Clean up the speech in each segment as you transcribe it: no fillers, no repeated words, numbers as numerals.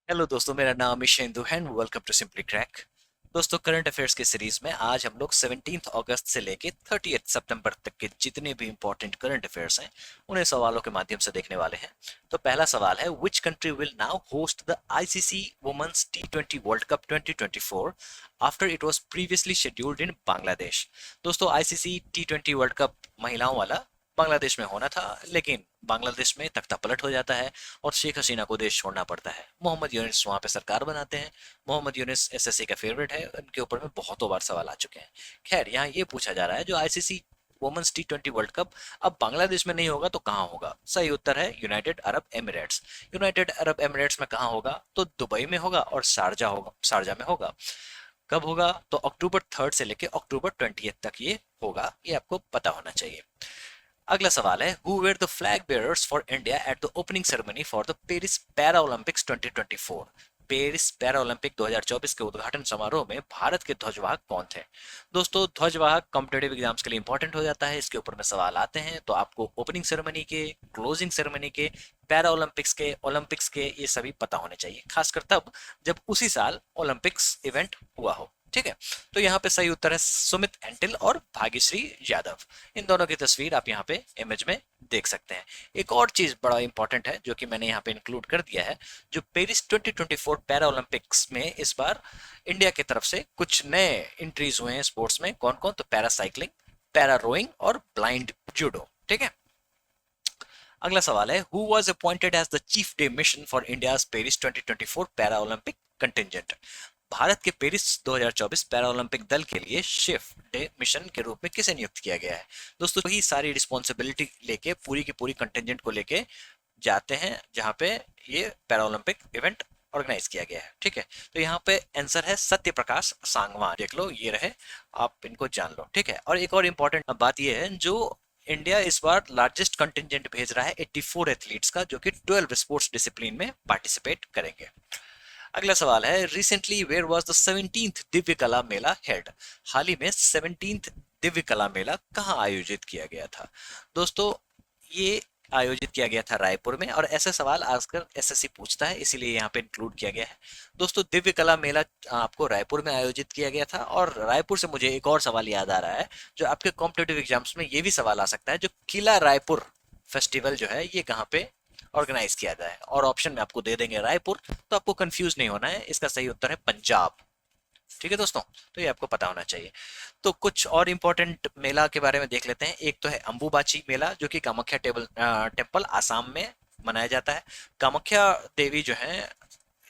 Hello दोस्तों, मेरा नाम ईशेंदु है and welcome to Simply Crack. दोस्तों, करंट अफेयर्स की सीरीज में आज हम लोग 17 अगस्त से लेके 30 सितंबर तक के जितने भी इंपॉर्टेंट करंट अफेयर्स हैं उन्हें सवालों के माध्यम से देखने वाले हैं। तो पहला सवाल है, which country will now host the ICC women's T20 world cup 2024 after it was previously scheduled in Bangladesh. दोस्तों, आईसीसी टी20 वर्ल्ड कप महिलाओं वाला बांग्लादेश में होना था, लेकिन बांग्लादेश में तख्ता पलट हो जाता है और शेख हसीना को देश छोड़ना पड़ता है। मोहम्मद यूनिस वहां पे सरकार बनाते हैं। मोहम्मद यूनिस एसएससी का फेवरेट है, उनके ऊपर में बहुतों बार सवाल आ चुके हैं। खैर, यहाँ ये पूछा जा रहा है, जो ICC women's T20 world cup अब बांग्लादेश में नहीं होगा तो कहाँ होगा? सही उत्तर है United Arab Emirates. United Arab Emirates में कहाँ होगा? तो दुबई में होगा और शारजा में होगा। कब होगा? तो अक्टूबर 3 से लेके अक्टूबर 20 तक ये होगा, ये आपको पता होना चाहिए। अगला सवाल है, who were the flag bearers for India at the opening ceremony for the Paris para Olympics 2024? Paris para Olympic 2024 के उद्घाटन समारोह में भारत के ध्वजवाहक कौन थे? दोस्तों, ध्वजवाहक कॉम्पिटेटिव एग्जाम्स के लिए इंपॉर्टेंट हो जाता है, इसके ऊपर में सवाल आते हैं, तो आपको ओपनिंग सेरेमनी के, क्लोजिंग सेरेमनी के, पैरा ओलंपिक्स के ये सभी पता होने चाहिए, खासकर तब जब उसी साल ओलंपिक्स इवेंट हुआ हो। ठीक है, तो यहाँ पे सही उत्तर है सुमित एंटिल और भाग्यश्री यादव। इन दोनों की तस्वीर आप यहाँ पे इमेज में देख सकते हैं। एक और चीज बड़ा इंपॉर्टेंट है जो कि मैंने यहाँ पे इंक्लूड कर दिया है, जो पेरिस 2024 पैरा ओलंपिक्स में इस बार इंडिया की तरफ से कुछ नए एंट्रीज हुए हैं स्पोर्ट्स में। कौन कौन? तो पैरा साइकिलिंग, पैरा रोइंग और ब्लाइंड जूडो। ठीक है, अगला सवाल है, who was appointed as the chief de mission for India's Paris 2024 para Olympic contingent? Bharat के पेरिस 2024 पैरा ओलंपिक दल के लिए शेफ डे मिशन के रूप में किसे नियुक्त किया गया है? दोस्तों, वही सारी रिस्पॉन्सिबिलिटी लेके पूरी की पूरी कंटिजेंट को लेके जाते हैं जहां पे ये पैरा ओलंपिक इवेंट ऑर्गेनाइज किया गया है। ठीक है, तो यहाँ पे आंसर है सत्य प्रकाश सांगवान। देख लो, ये रहे, आप इनको जान लो। ठीक है, और एक और इम्पोर्टेंट बात ये है, जो इंडिया इस बार लार्जेस्ट कंटिजेंट भेज रहा है 84 एथलीट्स का, जो कि 12 स्पोर्ट्स डिसिप्लिन में पार्टिसिपेट करेंगे। अगला सवाल है, recently where was the 17th Divya कला मेला हेल्ड? हाल ही में 17th दिव्य कला मेला कहाँ आयोजित किया गया था? दोस्तों, ये आयोजित किया गया था रायपुर में, और ऐसे सवाल आजकल एसएससी पूछता है, इसीलिए यहाँ पे इंक्लूड किया गया है। दोस्तों, दिव्य कला मेला आपको रायपुर में आयोजित किया गया था, और रायपुर से मुझे एक और सवाल याद आ रहा है, जो आपके कॉम्पिटेटिव एग्जाम्स में ये भी सवाल आ सकता है, जो किला रायपुर फेस्टिवल जो है ये कहाँ पे ऑर्गेनाइज किया जाए? और ऑप्शन में आपको दे देंगे रायपुर, तो आपको कंफ्यूज नहीं होना है, इसका सही उत्तर है पंजाब। ठीक है दोस्तों, तो ये आपको पता होना चाहिए। तो कुछ और इंपॉर्टेंट मेला के बारे में देख लेते हैं। एक तो है अंबुबाची मेला, जो कि कामाख्या टेम्पल आसाम में मनाया जाता है। कामाख्या देवी जो है,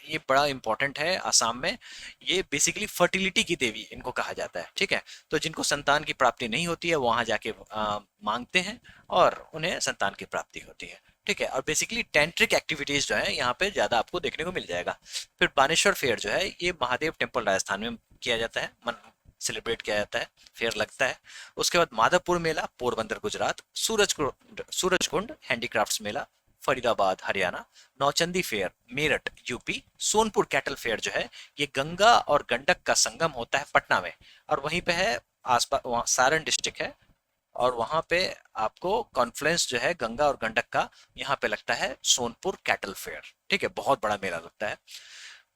ये बड़ा इंपॉर्टेंट है आसाम में। ये बेसिकली फर्टिलिटी की देवी इनको कहा जाता है। ठीक है, तो जिनको संतान की प्राप्ति नहीं होती है, वो वहां जाके मांगते हैं और उन्हें संतान की प्राप्ति होती है। ठीक है, और बेसिकली टेंट्रिक एक्टिविटीज जो है यहाँ पे ज्यादा आपको देखने को मिल जाएगा। फिर बानेश्वर फेयर जो है, ये महादेव टेम्पल राजस्थान में किया जाता है, मन सेलिब्रेट किया जाता है, फेयर लगता है। उसके बाद Madhavpur Mela Porbandar Gujarat, Surajkund handicrafts Mela Faridabad Haryana, Nauchandi fair Meerut UP, Sonpur cattle fair जो है ये गंगा और गंडक का संगम होता है पटना में, और वहीं पे है आसपास, वहाँ सारण डिस्ट्रिक्ट है, और वहां पे आपको कॉन्फ्लुएंस जो है गंगा और गंडक का, यहाँ पे लगता है सोनपुर कैटल फेयर। ठीक है, बहुत बड़ा मेला लगता है।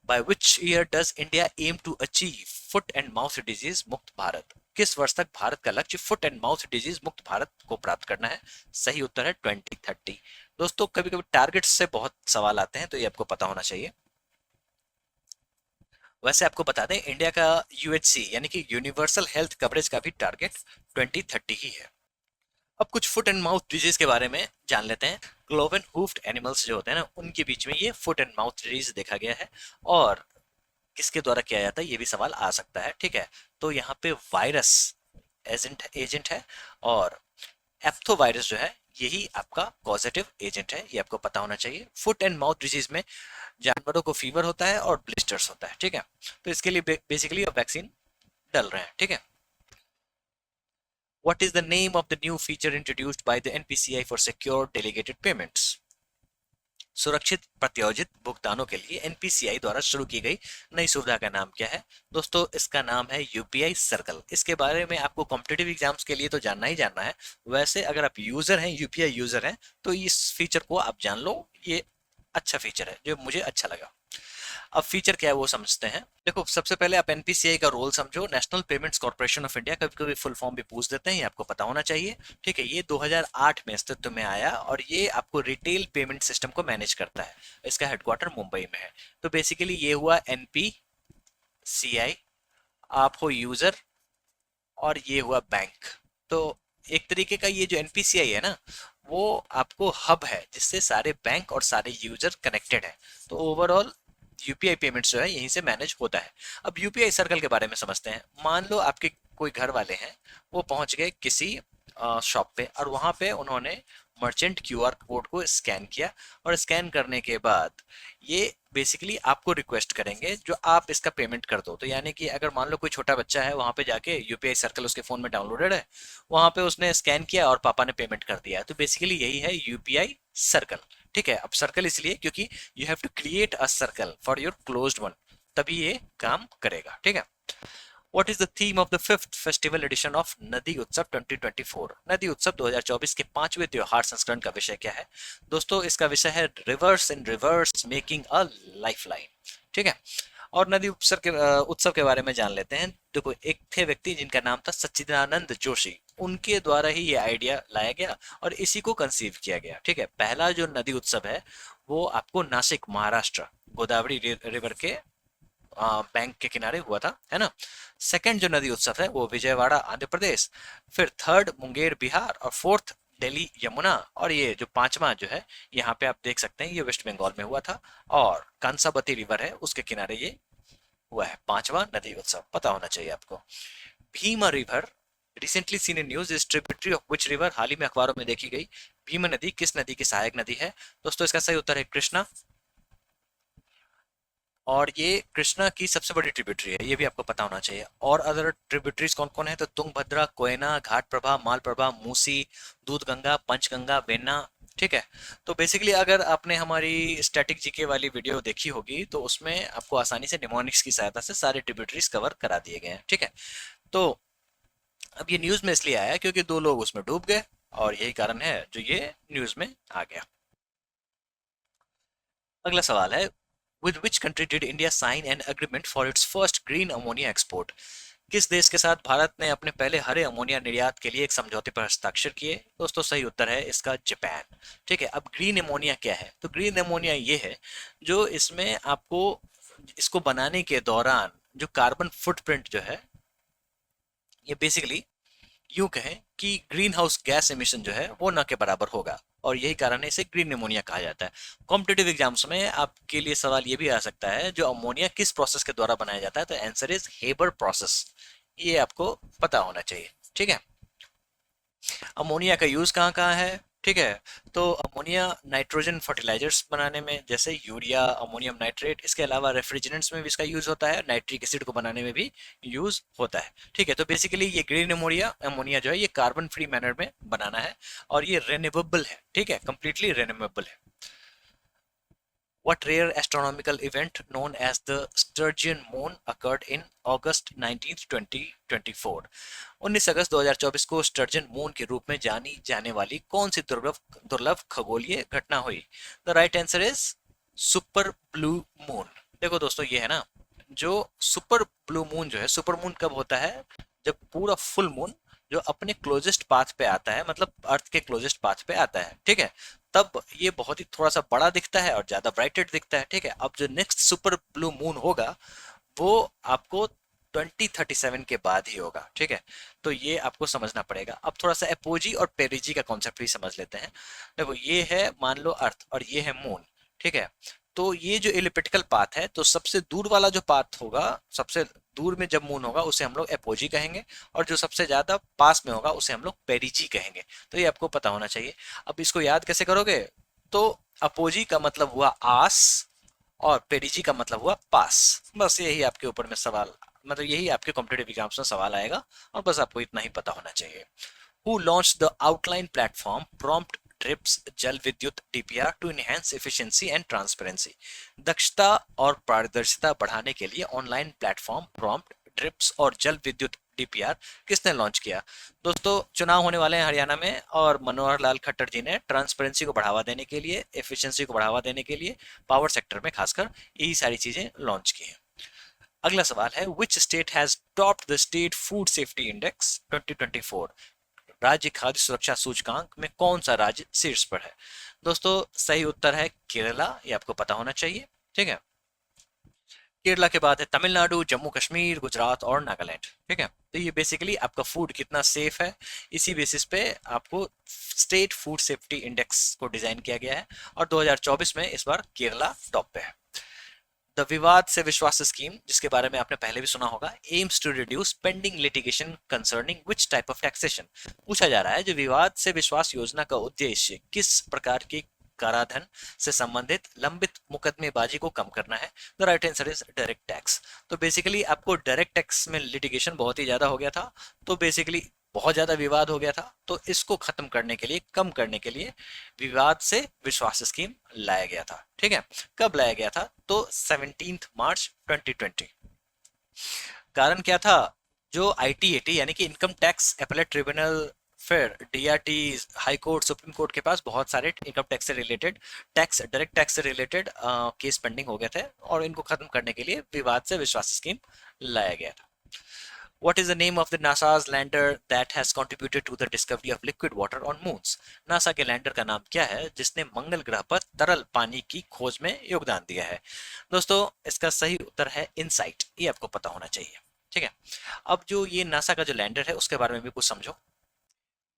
By which year does India aim to achieve foot and mouth disease मुक्त भारत? किस वर्ष तक भारत का लक्ष्य फुट एंड माउथ डिजीज मुक्त भारत को प्राप्त करना है? सही उत्तर है 2030। दोस्तों, कभी कभी टारगेट्स से बहुत सवाल आते हैं, तो ये आपको पता होना चाहिए। वैसे आपको बता दें, इंडिया का यूएचसी यानी कि यूनिवर्सल हेल्थ कवरेज का भी टारगेट 2030 ही है। अब कुछ फुट एंड माउथ डिजीज के बारे में जान लेते हैं। क्लोवन हुफ्ड एनिमल्स जो होते हैं ना, उनके बीच में ये फुट एंड माउथ डिजीज देखा गया है, और किसके द्वारा किया जाता है, ये भी सवाल आ सकता है। ठीक है, तो यहाँ पे वायरस एजेंट है, और एप्थो वायरस जो है यही आपका पॉजिटिव एजेंट है, ये आपको पता होना चाहिए। फुट एंड माउथ डिजीज में जानवरों को फीवर होता है और ब्लिस्टर्स होता है। ठीक है, तो इसके लिए बेसिकली अब वैक्सीन डल रहे हैं। ठीक है, what is the name of the new feature introduced by the NPCI for secure delegated payments? सुरक्षित प्रत्योजित भुगतानों के लिए एनपीसीआई द्वारा शुरू की गई नई सुविधा का नाम क्या है? दोस्तों, इसका नाम है यूपीआई सर्कल। इसके बारे में आपको कॉम्पिटेटिव एग्जाम्स के लिए तो जानना ही जानना है। वैसे अगर आप यूजर हैं, यूपीआई यूजर हैं, तो इस फीचर को आप जान लो, ये अच्छा फीचर है जो मुझे अच्छा लगा। अब फीचर क्या है वो समझते हैं। देखो सबसे पहले आप एनपीसीआई का रोल समझो, national payments corporation of India, कभी कभी फुल फॉर्म भी पूछ देते हैं, ये आपको पता होना चाहिए। ठीक है, ये 2008 में अस्तित्व में आया और ये आपको रिटेल पेमेंट सिस्टम को मैनेज करता है। इसका हेडक्वार्टर मुंबई में है। तो बेसिकली ये हुआ एनपीसीआई, आप हो यूजर और ये हुआ बैंक। तो एक तरीके का ये जो एनपीसीआई है ना, वो आपको हब है जिससे सारे बैंक और सारे यूजर कनेक्टेड है। तो ओवरऑल यूपीआई पेमेंट्स जो है यहीं से मैनेज होता है। अब यूपीआई सर्कल के बारे में समझते हैं। मान लो आपके कोई घर वाले हैं, वो पहुंच गए किसी शॉप पे और वहां पे उन्होंने मर्चेंट क्यूआर कोड को स्कैन किया, और स्कैन करने के बाद ये बेसिकली आपको रिक्वेस्ट करेंगे जो आप इसका पेमेंट कर दो। तो यानी कि अगर मान लो कोई छोटा बच्चा है, वहां पे जाके यूपीआई सर्कल उसके फोन में डाउनलोडेड है, वहां पे उसने स्कैन किया और पापा ने पेमेंट कर दिया। तो बेसिकली यही है यूपीआई सर्कल। ठीक है, अब सर्कल इसलिए क्योंकि you have to create a circle for your closed one, तभी ये काम करेगा। ठीक है, What is the theme of the fifth festival edition of नदी उत्सव 2024? नदी उत्सव 2024 के पांचवें त्योहार संस्करण का विषय क्या है? दोस्तों इसका विषय है reverse in reverse making a lifeline. ठीक है, और नदी उत्सव के बारे में जान लेते हैं। देखो एक थे व्यक्ति जिनका नाम था सच्चिदानंद जोशी, उनके द्वारा ही ये आइडिया लाया गया और इसी को कंसीव किया गया। ठीक है, पहला जो नदी उत्सव है वो आपको नासिक महाराष्ट्र गोदावरी रिवर के बैंक के किनारे हुआ था, है ना। सेकंड जो नदी उत्सव है वो विजयवाड़ा आंध्र प्रदेश, फिर थर्ड मुंगेर बिहार, और फोर्थ दिल्ली यमुना, और ये जो पांचवा जो है यहाँ पे आप देख सकते हैं ये वेस्ट बंगाल में हुआ था, और कंसाबती रिवर है उसके किनारे ये हुआ है पांचवा नदी उत्सव, पता होना चाहिए आपको। Bhima river recently seen in news is tributary of which river, हाल ही में अखबारों में देखी गई भीमा नदी किस नदी की सहायक नदी है? दोस्तों इसका सही उत्तर है कृष्णा, और ये कृष्णा की सबसे बड़ी ट्रिब्यूटरी है, ये भी आपको पता होना चाहिए। और अदर ट्रिब्यूटरीज कौन कौन है? तो तुंगभद्रा, कोयना, घाट प्रभा, माल प्रभा, मूसी, दूध गंगा, पंचगंगा, वेन्ना। ठीक है, तो बेसिकली अगर आपने हमारी स्टैटिक जीके वाली वीडियो देखी होगी तो उसमें आपको आसानी से निमोनिक्स की सहायता से सारे ट्रिब्यूटरीज कवर करा दिए गए हैं। ठीक है, तो अब ये न्यूज में इसलिए आया क्योंकि दो लोग उसमें डूब गए और यही कारण है जो ये न्यूज में आ गया। अगला सवाल है, with which country did India sign an agreement for its first green ammonia export? किस देश के साथ भारत ने अपने पहले हरे अमोनिया निर्यात के लिए एक समझौते पर हस्ताक्षर किए? दोस्तों सही उत्तर है इसका जापान। ठीक है, अब ग्रीन अमोनिया क्या है? तो ग्रीन अमोनिया ये है जो इसमें आपको इसको बनाने के दौरान जो कार्बन फुटप्रिंट जो है, ये बेसिकली यूं कहें कि ग्रीन हाउस गैस एमिशन जो है वो न के बराबर होगा, और यही कारण है इसे ग्रीन अमोनिया कहा जाता है। कॉम्पिटेटिव एग्जाम्स में आपके लिए सवाल ये भी आ सकता है जो अमोनिया किस प्रोसेस के द्वारा बनाया जाता है? तो आंसर इज हेबर प्रोसेस, ये आपको पता होना चाहिए। ठीक है, अमोनिया का यूज कहाँ कहाँ है? ठीक है, तो अमोनिया नाइट्रोजन फर्टिलाइजर्स बनाने में जैसे यूरिया, अमोनियम नाइट्रेट, इसके अलावा रेफ्रिजरेंट्स में भी इसका यूज होता है, नाइट्रिक एसिड को बनाने में भी यूज होता है। ठीक है, तो बेसिकली ये ग्रीन अमोनिया अमोनिया जो है ये कार्बन फ्री मैनर में बनाना है और ये रेन्यूएबल है। ठीक है, कंप्लीटली रेन्यूएबल है। What rare astronomical event known as the Sturgeon Moon occurred in August 19th, 2024? 19 अगस्त 2024 को स्टर्जन मून के रूप में जानी जाने वाली कौन सी दुर्लभ दुर्लभ खगोलीय घटना हुई? The right answer is super blue moon. देखो दोस्तों ये है ना, जो सुपर ब्लू मून जो है, सुपर मून कब होता है? जब पूरा फुल मून जो अपने क्लोजेस्ट पाथ पे आता है, मतलब अर्थ के क्लोजेस्ट पाथ पे आता है। ठीक है, तब ये बहुत ही थोड़ा सा बड़ा दिखता है और ज्यादा ब्राइटेड दिखता है। ठीक है, अब जो नेक्स्ट सुपर ब्लू मून होगा वो आपको 2037 के बाद ही होगा। ठीक है, तो ये आपको समझना पड़ेगा। अब थोड़ा सा एपोजी और पेरिजी का कॉन्सेप्ट भी समझ लेते हैं। देखो ये है मान लो अर्थ और ये है मून। ठीक है, तो ये जो एलिप्टिकल पाथ है, तो सबसे दूर वाला जो पाथ होगा, सबसे दूर में जब मून होगा उसे हम लोग एपोजी कहेंगे, और जो सबसे ज्यादा पास में होगा उसे हम लोग पेरिजी कहेंगे। तो ये आपको पता होना चाहिए। अब इसको याद कैसे करोगे? तो अपोजी का मतलब हुआ आस और पेरिजी का मतलब हुआ पास। बस यही आपके ऊपर में सवाल, मतलब यही आपके कॉम्पिटेटिव एग्जाम्स में सवाल आएगा, और बस आपको इतना ही पता होना चाहिए। Who launch the outline platform prompt trips Jal Vidyut DPR to enhance efficiency and transparency? दक्षता और पारदर्शिता बढ़ाने के लिए ऑनलाइन प्लेटफॉर्म प्रॉम्प्ट ट्रिप्स और जल विद्युत डीपीआर किसने लॉन्च किया? दोस्तों चुनाव होने वाले हैं हरियाणा में, और मनोहर लाल खट्टर जी ने ट्रांसपेरेंसी को बढ़ावा देने के लिए, एफिशिएंसी को बढ़ावा देने के लिए पावर सेक्टर में खासकर यही सारी चीजें लॉन्च की हैं। अगला सवाल है, which state has topped the state food safety index 2024? राज्य खाद्य सुरक्षा सूचकांक में कौन सा राज्य शीर्ष पर है? दोस्तों सही उत्तर है केरला, ये आपको पता होना चाहिए। ठीक है, केरला के बाद है तमिलनाडु, जम्मू कश्मीर, गुजरात और नागालैंड। ठीक है, तो ये बेसिकली आपका फूड कितना सेफ है, इसी बेसिस पे आपको स्टेट फूड सेफ्टी इंडेक्स को डिजाइन किया गया है, और 2024 में इस बार केरला टॉप पे है। द विवाद से विश्वास स्कीम, जिसके बारे में आपने पहले भी सुना होगा, aims to reduce pending litigation concerning which type of taxation. पूछा जा रहा है जो विवाद से विश्वास योजना का उद्देश्य किस प्रकार की कराधान से संबंधित लंबित मुकदमेबाजी को कम करना है। The right answer is direct tax. तो बेसिकली आपको डायरेक्ट टैक्स में लिटिगेशन बहुत ही ज्यादा हो गया था, तो बेसिकली बहुत ज्यादा विवाद हो गया था, तो इसको खत्म करने के लिए, कम करने के लिए विवाद से विश्वास स्कीम लाया गया था। ठीक है, कब लाया गया था? तो 17 मार्च 2020। कारण क्या था? जो आईटीएटी यानी कि इनकम टैक्स अपीलेट ट्रिब्यूनल, फिर DRT, high court, supreme court के पास बहुत सारे इनकम टैक्स से रिलेटेड, टैक्स डायरेक्ट टैक्स से रिलेटेड केस पेंडिंग हो गए थे, और इनको खत्म करने के लिए विवाद से विश्वास स्कीम लाया गया था। What is the name of the NASA's lander that has contributed to the discovery of liquid water on moons? NASA के लैंडर का नाम क्या है जिसने मंगल ग्रह पर तरल पानी की खोज में योगदान दिया है? दोस्तों इसका सही उत्तर है इनसाइट, ये आपको पता होना चाहिए। ठीक है, अब जो ये नासा का जो लैंडर है उसके बारे में भी कुछ समझो।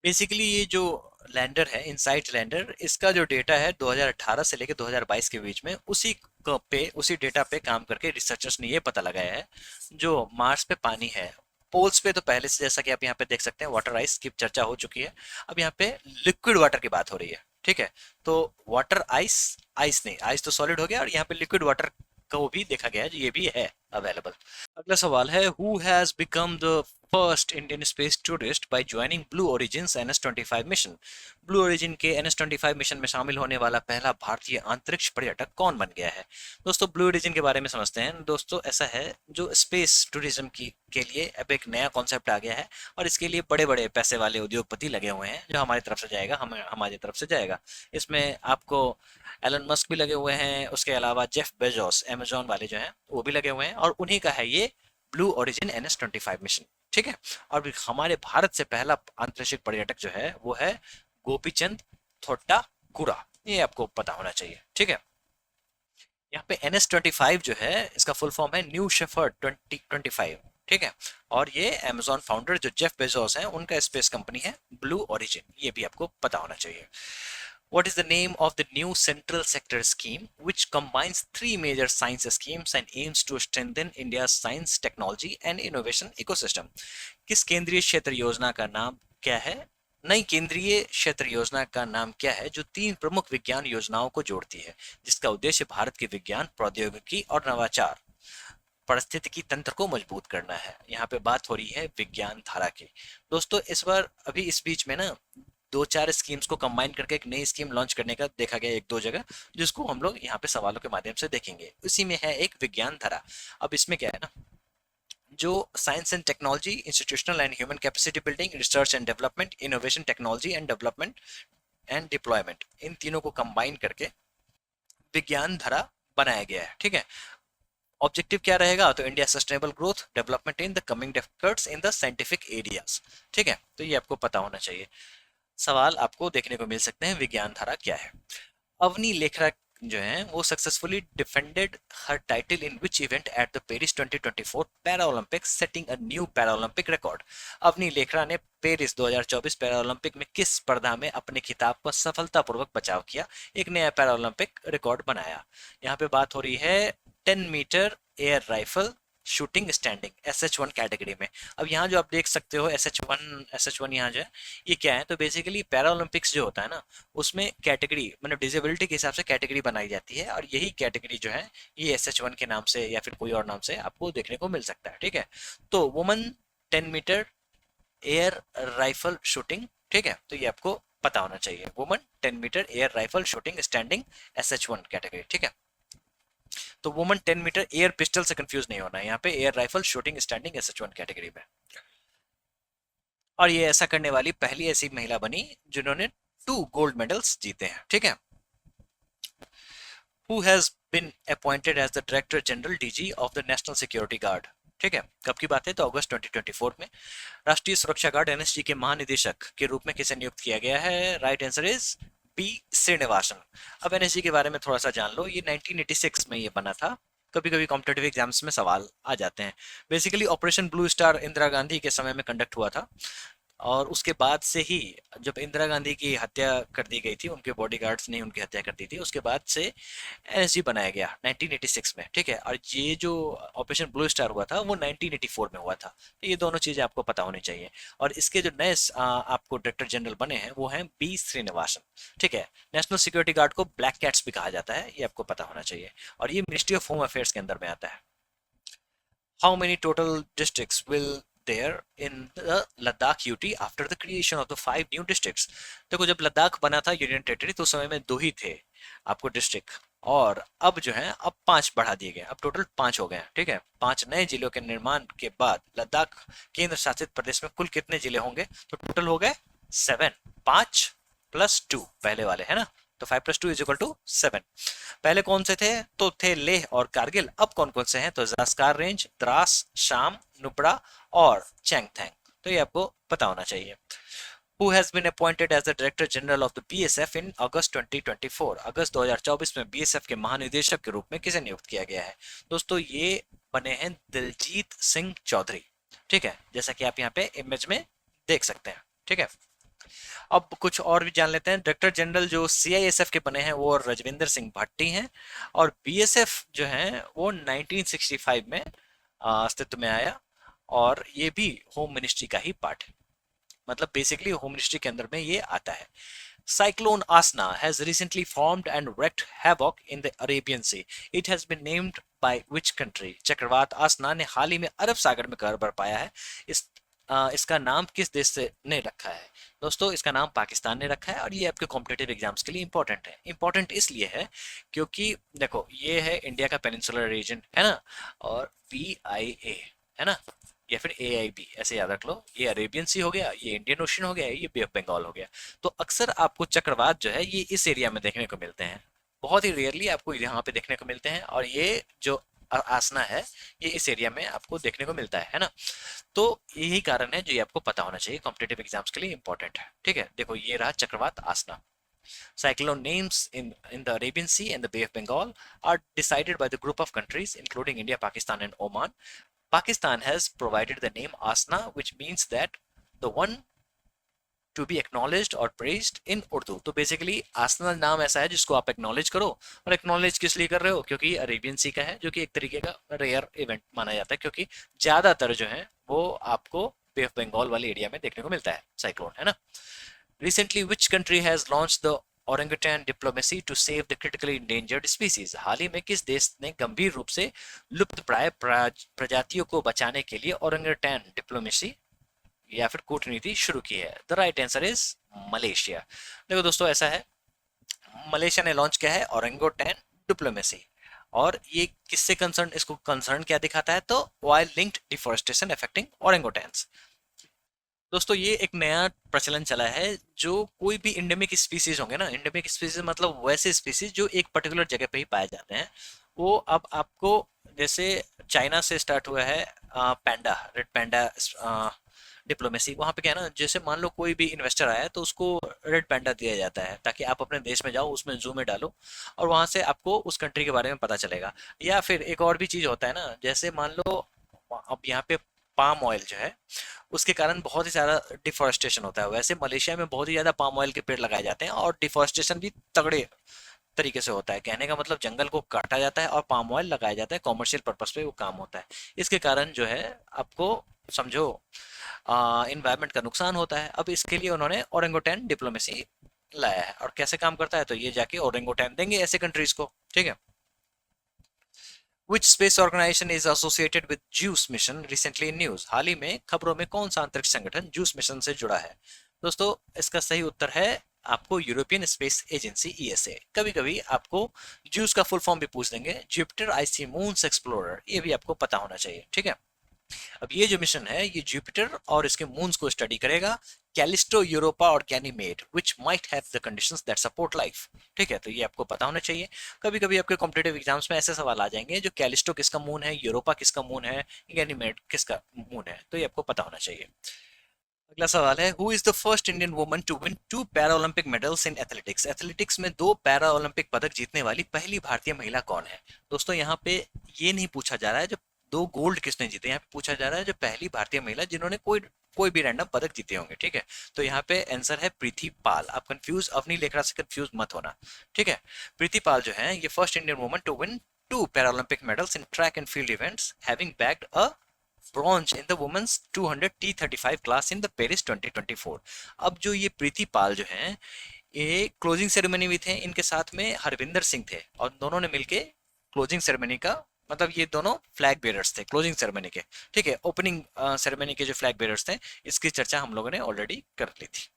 बेसिकली ये जो लैंडर है, इनसाइट लैंडर, इसका जो डेटा है 2018 से लेकर 2022 के बीच में, उसी डेटा पे काम करके रिसर्चर्स ने ये पता लगाया है जो मार्स पे पानी है। पोल्स पे तो पहले से, जैसा कि आप यहाँ पे देख सकते हैं, वाटर आइस की चर्चा हो चुकी है, अब यहाँ पे लिक्विड वाटर की बात हो रही है। ठीक है, तो वाटर आइस, आइस नहीं, आइस तो सॉलिड हो गया, और यहाँ पे लिक्विड वाटर को भी देखा गया है, ये भी है अवेलेबल। अगला सवाल है, who has become the first Indian space tourist by joining blue origin NS-25 mission? Blue origin के NS-25 मिशन में शामिल होने वाला पहला भारतीय अंतरिक्ष पर्यटक कौन बन गया है? दोस्तों ब्लू ओरिजिन के बारे में समझते हैं। दोस्तों ऐसा है, जो स्पेस टूरिज्म की के लिए अब एक नया कॉन्सेप्ट आ गया है, और इसके लिए बड़े बड़े पैसे वाले उद्योगपति लगे हुए हैं, जो हमारी तरफ से जाएगा, हमारी तरफ से जाएगा। इसमें आपको एलन मस्क भी लगे हुए हैं, उसके अलावा जेफ बेजोस, अमेजोन वाले जो हैं, वो भी लगे हुए हैं, और उन्हीं का है ये ब्लू ओरिजिन NS-25 मिशन। ठीक है, और हमारे भारत से पहला अंतरिक्ष पर्यटक जो है वो है गोपीचंद थोट्टाकुरा, ये आपको पता होना चाहिए। ठीक है, यहाँ पे NS-25 जो है, इसका फुल फॉर्म है न्यू शेफर्ड 2025। ठीक है, और ये अमेजोन फाउंडर जो जेफ बेजोस हैं, उनका स्पेस कंपनी है ब्लू ओरिजिन, ये भी आपको पता होना चाहिए। What is the name of the new central sector scheme which combines three major science schemes and aims to strengthen India's science, technology and innovation ecosystem? किस केंद्रीय क्षेत्र योजना का नाम क्या है? नई केंद्रीय क्षेत्र योजना का नाम क्या है जो 3 प्रमुख विज्ञान योजनाओं को जोड़ती है, जिसका उद्देश्य भारत के विज्ञान, प्रौद्योगिकी और नवाचार पारिस्थितिकी तंत्र को मजबूत करना है? यहाँ पे बात हो रही है विज्ञान धारा की। दोस्तों इस बार अभी इस बीच में ना 2-4 स्कीम्स को कंबाइन करके एक नई स्कीम लॉन्च करने का देखा गया एक दो जगह, जिसको हम लोग यहाँ पे सवालों के माध्यम से देखेंगे। उसी में है एक विज्ञान धारा। अब इसमें क्या है ना, जो science and technology, institutional and human capacity building, research and development, innovation, technology and development and deployment, इन तीनों को कंबाइन करके विज्ञान धारा बनाया गया है। ठीक है, ऑब्जेक्टिव क्या रहेगा? तो India sustainable growth development in the coming decades in the scientific areas. ठीक है, तो ये आपको पता होना चाहिए। सवाल आपको देखने को मिल सकते हैं, विज्ञान धारा क्या है? अवनी लेखरा जो है वो successfully defended her title in which event at the Paris 2024 para Olympics, setting a new para Olympic record? Avani Lekhara ने पेरिस 2024 पैरा ओलंपिक में किस स्पर्धा में अपने खिताब का सफलतापूर्वक बचाव किया, एक नया पैरा ओलंपिक रिकॉर्ड बनाया? यहाँ पे बात हो रही है 10 metre air rifle shooting standing SH1 category में। अब यहाँ जो आप देख सकते हो SH1 यहाँ जो है, ये क्या है? तो बेसिकली पैरा ओलंपिक्स जो होता है ना, उसमें कैटेगरी, मतलब डिसेबिलिटी के हिसाब से कैटेगरी बनाई जाती है, और यही कैटेगरी जो है ये SH1 के नाम से या फिर कोई और नाम से आपको देखने को मिल सकता है। ठीक है, तो woman 10 metre air rifle shooting, ठीक है, तो ये आपको पता होना चाहिए, woman 10 metre air rifle shooting standing SH1 category. ठीक है, तो वुमन 10 मीटर एयर पिस्टल से कंफ्यूज नहीं होना है, यहाँ पे air rifle shooting standing SH1 category में। और ये ऐसा करने वाली पहली ऐसी महिला बनी जिन्होंने 2 गोल्ड मेडल्स जीते हैं, ठीक है। Who has been appointed as the director general DG of the National Security Guard, ठीक है। कब की बात है, तो अगस्त 2024 में राष्ट्रीय सुरक्षा गार्ड एनएसजी के महानिदेशक के रूप में किसे नियुक्त किया गया है? Right answer is P Srinivasan. अब एनएसजी के बारे में थोड़ा सा जान लो। ये 1986 में ये बना था। कभी कभी कॉम्पिटेटिव एग्जाम्स में सवाल आ जाते हैं। Basically operation blue star Indira Gandhi के समय में कंडक्ट हुआ था, और उसके बाद से ही जब इंदिरा गांधी की हत्या कर दी गई थी, उनके बॉडीगार्ड्स ने उनकी हत्या कर दी थी, उसके बाद से एनएसजी बनाया गया 1986 में, ठीक है। और ये जो ऑपरेशन ब्लू स्टार हुआ था वो 1984 में हुआ था। तो ये दोनों चीज़ें आपको पता होनी चाहिए। और इसके जो नए आपको डायरेक्टर जनरल बने हैं वो हैं बी श्रीनिवासन, ठीक है। नेशनल सिक्योरिटी गार्ड को ब्लैक कैट्स भी कहा जाता है, ये आपको पता होना चाहिए। और ये मिनिस्ट्री ऑफ होम अफेयर्स के अंदर में आता है। How many total districts will there in the Ladakh UT after the creation of the 5 new districts? देखो, जब लद्दाख बना था यूनियन टेरिटरी तो उस समय में 2 ही थे आपको डिस्ट्रिक्ट, और अब जो है अब 5 बढ़ा दिए गए, अब टोटल 5 हो गए हैं, ठीक है। 5 नए जिलों के निर्माण के बाद लद्दाख केंद्र शासित प्रदेश में कुल कितने जिले होंगे? तो टोटल हो गए 7। 5 + 2 पहले वाले है ना, तो 5 + 2 = 7। पहले कौन से थे? तो थे लेह और कारगिल। अब कौन कौन से हैं? तो ज़ास्कार रेंज, द्रास, शाम, नुब्रा और चैंगथैंग। तो ये आपको पता होना चाहिए। Who has been appointed as the Director General of the BSF in August 2024? अगस्त 2024 में बीएसएफ के महानिदेशक के रूप में किसे नियुक्त किया गया है? दोस्तों, ये बने हैं दिलजीत सिंह चौधरी, ठीक है, जैसा कि आप यहाँ पे इमेज में देख सकते हैं, ठीक है। अब कुछ और भी जान लेते हैं। डायरेक्टर जनरल जो सीआईएसएफ के बने हैं वो रजविंदर सिंह भट्टी हैं, और बीएसएफ जो है वो 1965 में अस्तित्व में आया, और ये भी होम मिनिस्ट्री का ही पार्ट है। मतलब बेसिकली होम मिनिस्ट्री के अंदर में ये आता है। Cyclone Asna has recently formed and wreaked havoc in the Arabian Sea. It has been named by which country? चक्रवात आसना ने हाल ही में अरब सागर में कहर बरपाया है। इसका नाम किस देश से ने रखा है? दोस्तों, इसका नाम पाकिस्तान ने रखा है, और ये आपके कॉम्पिटेटिव एग्जाम्स के लिए इंपॉर्टेंट है। इंपॉर्टेंट इसलिए है क्योंकि देखो, ये है इंडिया का पेनिनसुलर रीजन, है ना, और PIA है ना, या फिर AIB, ऐसे याद रख लो। ये अरेबियन सी हो गया, ये इंडियन ओशन हो गया, ये बे ऑफ बंगाल हो गया। तो अक्सर आपको चक्रवात जो है ये इस एरिया में देखने को मिलते हैं, बहुत ही रेयरली आपको यहाँ पे देखने को मिलते हैं, और ये जो आसना है ये इस एरिया में आपको देखने को मिलता है ना। तो यही कारण है जो ये आपको पता होना चाहिए, कॉम्पिटेटिव एग्जाम्स के लिए इंपॉर्टेंट है, ठीक है। देखो, ये रहा चक्रवात आसना। Cyclone names in the Arabian Sea and the Bay of Bengal are decided by the group of countries including India, Pakistan and Oman. Pakistan has provided the name Asna, which means that the one to be acknowledged or praised in Urdu. तो basically आसना नाम ऐसा है जिसको आप acknowledge करो, और acknowledge किस लिए कर रहे हो? क्योंकि अरेबियन सी का है, जो कि एक तरीके का रेयर इवेंट माना जाता है, क्योंकि ज्यादातर जो है वो आपको बे ऑफ बंगाल वाले एरिया में देखने को मिलता है साइक्लोन, है ना। Recently, which country has launched the orangutan diplomacy to save the critically endangered species? हाल ही में किस देश ने गंभीर रूप से लुप्तप्राय प्रजातियों को बचाने के लिए ओरंगुटैन डिप्लोमेसी या फिर कूटनीति शुरू की है? The right answer is Malaysia. देखो दोस्तों, ऐसा है, मलेशिया ने लॉन्च किया है ओरंगुटैन डिप्लोमेसी, और ये किससे कंसर्न, इसको कंसर्न क्या दिखाता है? तो वाइल्ड लिंक्ड डिफोरेस्टेशन अफेक्टिंग ओरंगुटैन्स। दोस्तों, ये एक नया प्रचलन चला है, जो कोई भी इंडेमिक स्पीसीज होंगे ना, इंडेमिक स्पीसीज मतलब वैसे स्पीसीज जो एक पर्टिकुलर जगह पे ही पाए जाते हैं, वो अब आपको, जैसे चाइना से स्टार्ट हुआ है पैंडा, रेड पैंडा डिप्लोमेसी। वहाँ पे क्या है ना, जैसे मान लो कोई भी इन्वेस्टर आया है तो उसको रेड पैंडा दिया जाता है, ताकि आप अपने देश में जाओ, उसमें जू में डालो, और वहाँ से आपको उस कंट्री के बारे में पता चलेगा। या फिर एक और भी चीज़ होता है ना, जैसे मान लो अब यहाँ पे पाम ऑयल जो है उसके कारण बहुत ही ज़्यादा डिफोरेस्टेशन होता है। वैसे मलेशिया में बहुत ही ज़्यादा पाम ऑयल के पेड़ लगाए जाते हैं, और डिफोरेस्टेशन भी तगड़े तरीके से होता है। कहने का मतलब, जंगल को काटा जाता है और पाम ऑयल लगाया जाता है, कॉमर्शियल पर्पस पे वो काम होता है। इसके कारण जो है आपको समझो इन्वायरमेंट का नुकसान होता है। अब इसके लिए उन्होंने ओरंगुटैन डिप्लोमेसी लाया है, और कैसे काम करता है, तो ये जाके ओरंगुटैन देंगे ऐसे कंट्रीज को, ठीक है। Which space organization is associated with JUICE mission recently in news? हाल ही में खबरों में कौन सा अंतरिक्ष संगठन JUICE मिशन से जुड़ा है? दोस्तों, इसका सही उत्तर है आपको यूरोपियन स्पेस एजेंसी ESA। कभी कभी आपको JUICE का फुल फॉर्म भी पूछ देंगे, जुपिटर आइसी मून्स एक्सप्लोरर, ये भी आपको पता होना चाहिए, ठीक है। अब ये जो मिशन है ये जुपिटर और इसके मून्स को स्टडी करेगा, कैलिस्टो, यूरोपा और Ganymede which might have the conditions that support life. ठीक है, तो ये आपको पता होना चाहिए। कभी कभी आपके कॉम्पिटेटिव एग्जाम्स में ऐसे सवाल आ जाएंगे जो कैलिस्टो किसका मून है, यूरोपा किसका मून है, गैनीमेड किसका मून है, तो ये आपको पता होना चाहिए। अगला सवाल है, who is the first Indian woman to win two para Olympic medals in athletics. Athletics में दो पैरा ओलंपिक पदक जीतने वाली पहली भारतीय महिला कौन है। दोस्तों यहाँ पे ये नहीं पूछा जा रहा है जो दो गोल्ड किसने जीते, यहाँ पे पूछा जा रहा है जो पहली भारतीय महिला जिन्होंने कोई कोई भी रैंडम पदक जीते होंगे। ठीक है, तो यहाँ पे आंसर है प्रीति पाल। आप कंफ्यूज अवनी लेखरा से कंफ्यूज मत होना। ठीक है, प्रीति पाल जो है ये first Indian woman to win two para Olympic medals in track and field events having bagged a bronze in the women's 200 T35 class in the Paris 2024। अब जो ये प्रीति पाल जो हैं ये क्लोजिंग सेरेमनी भी थे, इनके साथ में हरविंदर सिंह थे और दोनों ने मिलके क्लोजिंग सेरेमनी का मतलब ये दोनों फ्लैग बेरर्स थे क्लोजिंग सेरेमनी के। ठीक है, ओपनिंग सेरेमनी के जो फ्लैग बेरर्स थे इसकी चर्चा हम लोगों ने ऑलरेडी कर ली थी।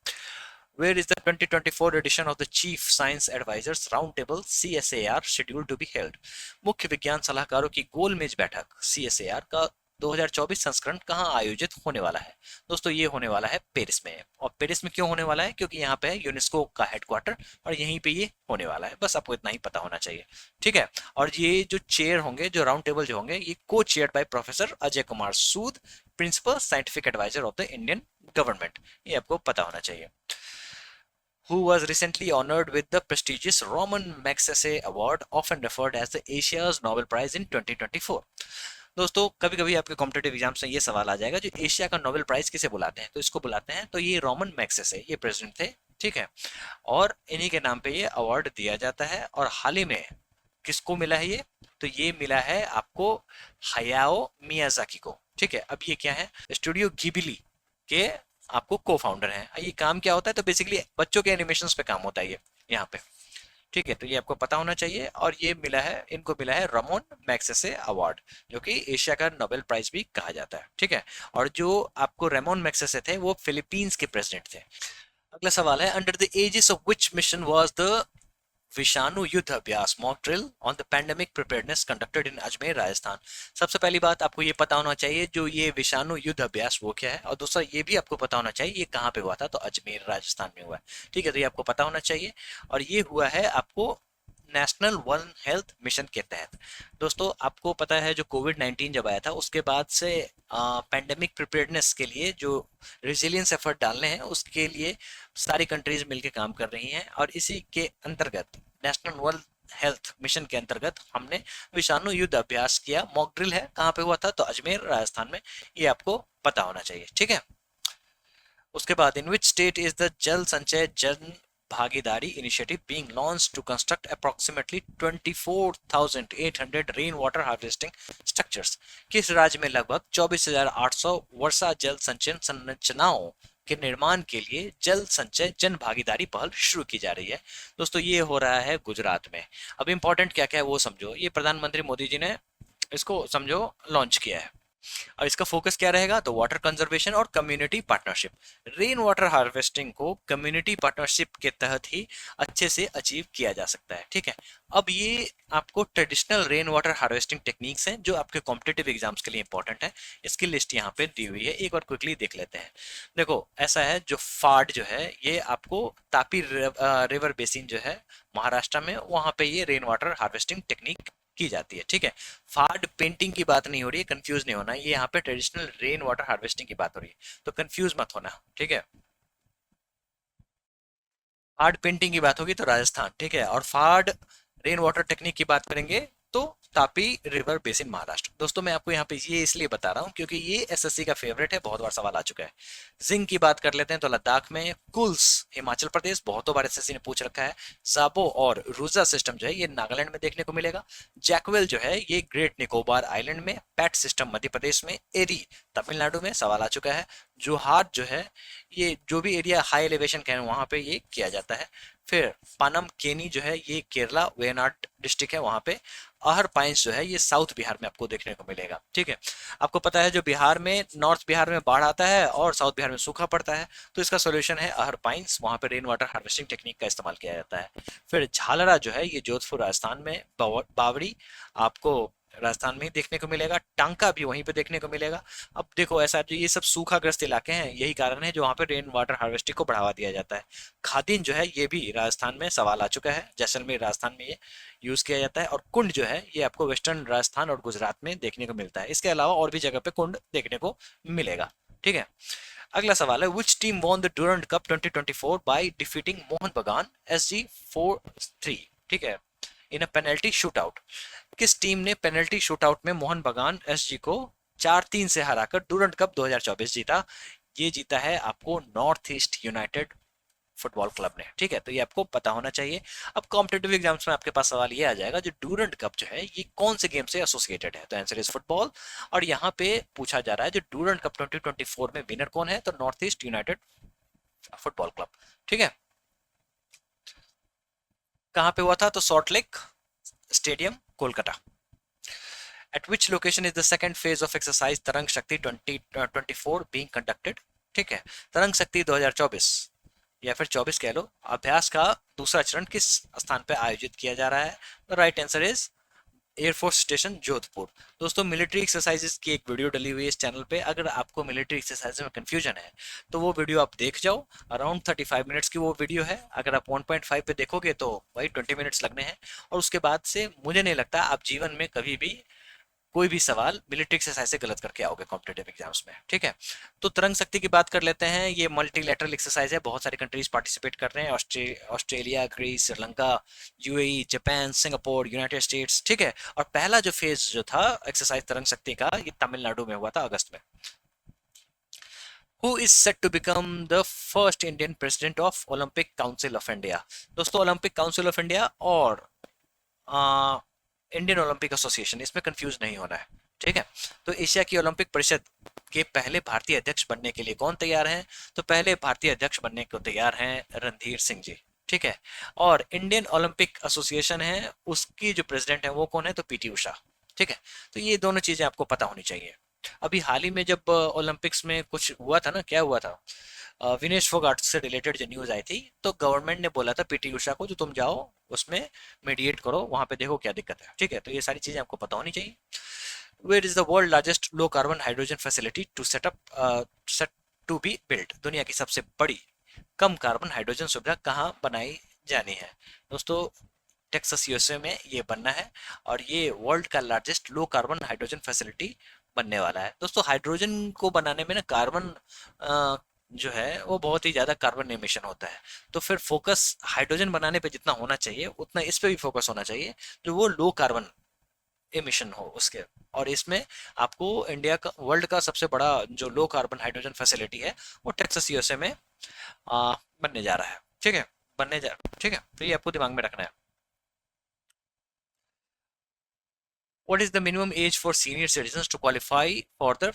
Where is the 2024 edition of the Chief Science Advisors Roundtable CSAR scheduled to be held? मुख्य विज्ञान सलाहकारों की गोलमेज बैठक CSAR का 2024 संस्करण कहाँ आयोजित होने वाला है। दोस्तों ये होने वाला है पेरिस में। और पेरिस में क्यों होने वाला है, क्योंकि यहाँ पे है यूनेस्को का हेडक्वार्टर और यहीं पे ये होने वाला है। बस आपको इतना ही पता होना चाहिए। ठीक है, और ये जो चेयर होंगे, जो राउंड टेबल जो होंगे, ये co chair by professor Ajay Kumar Sood, principal scientific adviser of the Indian government. ये आपको पता होना चाहिए। Who was recently honored with the prestigious Roman Magsaysay Award, often referred as the Asia's Nobel Prize in 2024। दोस्तों कभी कभी आपके कॉम्पिटेटिव एग्जाम्स में ये सवाल आ जाएगा जो एशिया का नोबेल प्राइज किसे बुलाते हैं, तो इसको बुलाते हैं, तो ये रोमन मैग्सेसे ये प्रेसिडेंट थे। ठीक है, और इन्हीं के नाम पे ये अवार्ड दिया जाता है। और हाल ही में किसको मिला है ये, तो ये मिला है आपको हयाओ मियाजाकी को। ठीक है, अब ये क्या है, स्टूडियो घिबिली के आपको को फाउंडर हैं। ये काम क्या होता है, तो बेसिकली बच्चों के एनिमेशंस पे काम होता है ये यहाँ पे। ठीक है, तो ये आपको पता होना चाहिए। और ये मिला है, इनको मिला है रमोन मैग्सेसे अवार्ड, जो कि एशिया का नोबेल प्राइज भी कहा जाता है। ठीक है, और जो आपको रेमोन मैग्सेसे थे वो फिलीपींस के प्रेसिडेंट थे। अगला सवाल है, under the aegis of which mission was the Vishanu Yuddh Abhyas mock drill on the pandemic preparedness conducted in Ajmer Rajasthan. सबसे पहली बात आपको ये पता होना चाहिए जो ये विषाणु युद्ध अभ्यास वो क्या है, और दूसरा ये भी आपको पता होना चाहिए ये कहाँ पे हुआ था, तो अजमेर राजस्थान में हुआ है। ठीक है, तो ये आपको पता होना चाहिए। और ये हुआ है आपको नेशनल वन हेल्थ मिशन के तहत। दोस्तों आपको पता है जो कोविड-19 जब आया था उसके बाद से पैंडेमिक प्रिपेयर्डनेस के लिए जो रेजिलियंस एफर्ट डालने हैं उसके लिए सारी कंट्रीज मिलकर काम कर रही हैं। और इसी के अंतर्गत नेशनल वन हेल्थ मिशन के अंतर्गत हमने विषाणु युद्ध अभ्यास किया। मॉक ड्रिल है, कहाँ पे हुआ था, तो अजमेर राजस्थान में। ये आपको पता होना चाहिए। ठीक है, उसके बाद in which state is the Jal Sanchay Jan Bhagidari initiative being launched to construct approximately 24,800 rain water harvesting structures. किस राज्य में लगभग 24,800 वर्षा जल संचयन संरचनाओं के निर्माण के लिए जल संचय जन भागीदारी पहल शुरू की जा रही है। दोस्तों ये हो रहा है गुजरात में। अब इंपॉर्टेंट क्या क्या है वो समझो। ये प्रधानमंत्री मोदी जी ने इसको समझो लॉन्च किया है। और इसका फोकस क्या रहेगा, तो वाटर कंजर्वेशन और community partnership. Rain water harvesting को कम्युनिटी पार्टनरशिप के तहत ही अच्छे से अचीव किया जा सकता है। ठीक है, अब ये आपको traditional rain water harvesting techniques हैं जो आपके कॉम्पिटेटिव एग्जाम्स के लिए इंपॉर्टेंट है। इसकी लिस्ट यहाँ पे दी हुई है, एक बार क्विकली देख लेते हैं। देखो ऐसा है, जो फाड जो है ये आपको तापी रिवर बेसिन जो है महाराष्ट्र में, वहां पे ये रेन वाटर हार्वेस्टिंग टेक्निक की जाती है। ठीक है, फाड पेंटिंग की बात नहीं हो रही है, कंफ्यूज नहीं होना। ये यहाँ पे ट्रेडिशनल रेन वाटर हार्वेस्टिंग की बात हो रही है, तो कंफ्यूज मत होना। ठीक है, फाड पेंटिंग की बात होगी तो राजस्थान। ठीक है, और फाड रेन वाटर टेक्निक की बात करेंगे तो तापी रिवर बेसिन महाराष्ट्र। दोस्तों मैं आपको यहाँ पे ये इसलिए बता रहा हूँ क्योंकि ये एसएससी का फेवरेट है, बहुत बार सवाल आ चुका है। जिंक की बात कर लेते हैं तो लद्दाख में, कुल्स हिमाचल प्रदेश, बहुतों बार एसएससी ने पूछ रखा है। जाबो और रूजा सिस्टम जो है ये नागालैंड में देखने को मिलेगा। जैकवेल जो है ये ग्रेट निकोबार आइलैंड में, पैट सिस्टम मध्य प्रदेश में, एरी तमिलनाडु में सवाल आ चुका है। जोहार जो है ये जो भी एरिया हाई एलिवेशन का है वहां पे ये किया जाता है। फिर पानम केनी जो है ये केरला वेनाड डिस्ट्रिक्ट है वहां पे। आहर पाइंस जो है ये साउथ बिहार में आपको देखने को मिलेगा। ठीक है, आपको पता है जो बिहार में, नॉर्थ बिहार में बाढ़ आता है और साउथ बिहार में सूखा पड़ता है, तो इसका सोल्यूशन है आहर पाइंस, वहां पे रेन वाटर हार्वेस्टिंग टेक्निक का इस्तेमाल किया जाता है। फिर झालरा जो है ये जोधपुर राजस्थान में, बावड़ी आपको राजस्थान में ही देखने को मिलेगा, टांका भी वहीं पे देखने को मिलेगा। अब देखो ऐसा जो ये सब सूखाग्रस्त इलाके हैं, यही कारण है जो वहाँ पे रेन वाटर हार्वेस्टिंग को बढ़ावा दिया जाता है। खादिन जो है ये भी राजस्थान में सवाल आ चुका है, जैसलमेर राजस्थान में ये यूज किया जाता है। और कुंड जो है ये आपको वेस्टर्न राजस्थान और गुजरात में देखने को मिलता है, इसके अलावा और भी जगह पे कुंड देखने को मिलेगा। ठीक है, अगला सवाल है which team won the Durand cup 2024 by defeating Mohan बगान एसजी 4-3। ठीक है, इन अ पेनल्टी शूटआउट। किस टीम ने पेनल्टी शूटआउट में मोहन बगान एसजी को 4-3 से हराकर डूरंट कप 2024 जीता? ये जीता है आपको north east United football club ने। ठीक है, तो ये आपको पता होना चाहिए। अब कॉम्पिटेटिव एग्जाम्स में आपके पास सवाल ये आ जाएगा जो डूरंट कप जो है ये कौन से गेम से एसोसिएटेड है, तो आंसर इज फुटबॉल। और यहाँ पे पूछा जा रहा है जो डूरंट कप 2024 में विनर कौन है, तो north east United football club. ठीक है, कहाँ पे हुआ था, तो salt lake stadium Kolkata. At which location is the second phase of exercise तरंग शक्ति 2024 being conducted? ठीक है, तरंग शक्ति 2024 या फिर 24 कह लो, अभ्यास का दूसरा चरण किस स्थान पे आयोजित किया जा रहा है? The right answer is air force station Jodhpur. दोस्तों मिलिट्री एक्सरसाइजेस की एक वीडियो डली हुई है इस चैनल पे, अगर आपको मिलिट्री एक्सरसाइज में कंफ्यूजन है तो वो वीडियो आप देख जाओ। अराउंड 35 मिनट्स की वो वीडियो है, अगर आप 1.5 पे देखोगे तो वही 20 मिनट्स लगने हैं। और उसके बाद से मुझे नहीं लगता आप जीवन में कभी भी कोई भी सवाल मिलिट्री एक्सरसाइज से गलत करके आओगे कॉम्पिटेटिव एग्जाम्स में। ठीक है, तो तरंग शक्ति की बात कर लेते हैं। ये मल्टीलैटरल एक्सरसाइज है, बहुत सारे कंट्रीज पार्टिसिपेट कर रहे हैं, Australia, Greece, Sri Lanka, UAE, Japan, Singapore, United States. ठीक है, और पहला जो फेज जो था एक्सरसाइज तरंग शक्ति का ये तमिलनाडु में हुआ था अगस्त में। Who is set to become the first Indian president of Olympic Council of India? दोस्तों ओलंपिक काउंसिल ऑफ इंडिया और इंडियन ओलंपिक एसोसिएशन, इसमें कंफ्यूज नहीं होना है। ठीक है, तो एशिया की ओलंपिक परिषद के पहले भारतीय अध्यक्ष बनने के लिए कौन तैयार हैं? तो पहले भारतीय अध्यक्ष बनने को तैयार हैं रणधीर सिंह जी। ठीक है, और इंडियन ओलंपिक एसोसिएशन है उसकी जो प्रेसिडेंट है वो कौन है, तो पीटी उषा। ठीक है, तो ये दोनों चीजें आपको पता होनी चाहिए। अभी हाल ही में जब ओलंपिक्स में कुछ हुआ था ना, क्या हुआ था, विनेश फोगाट से रिलेटेड जो न्यूज आई थी, तो गवर्नमेंट ने बोला था पीटी उषा को जो तुम जाओ उसमें मीडिएट करो, वहां पे देखो क्या दिक्कत है। ठीक है, तो ये सारी चीजें आपको पता होनी चाहिए। Where is the world largest low carbon hydrogen facility to set to be built? दुनिया की सबसे बड़ी कम कार्बन हाइड्रोजन सुविधा कहाँ बनाई जानी है? दोस्तों टेक्सास यूएसए में ये बनना है, और ये वर्ल्ड का largest low carbon hydrogen facility बनने वाला है। दोस्तों हाइड्रोजन को बनाने में ना कार्बन जो है वो बहुत ही ज़्यादा कार्बन एमिशन होता है, तो फिर फोकस हाइड्रोजन बनाने पे जितना होना चाहिए उतना इस पे भी फोकस होना चाहिए जो वो लो कार्बन एमिशन हो उसके। और इसमें आपको इंडिया का वर्ल्ड का सबसे बड़ा जो लो कार्बन हाइड्रोजन फैसिलिटी है वो टेक्सास यूएसए में बनने जा रहा है। ठीक है, ठीक है, तो ये आपको दिमाग में रखना है। What is the minimum age for senior citizens to qualify for the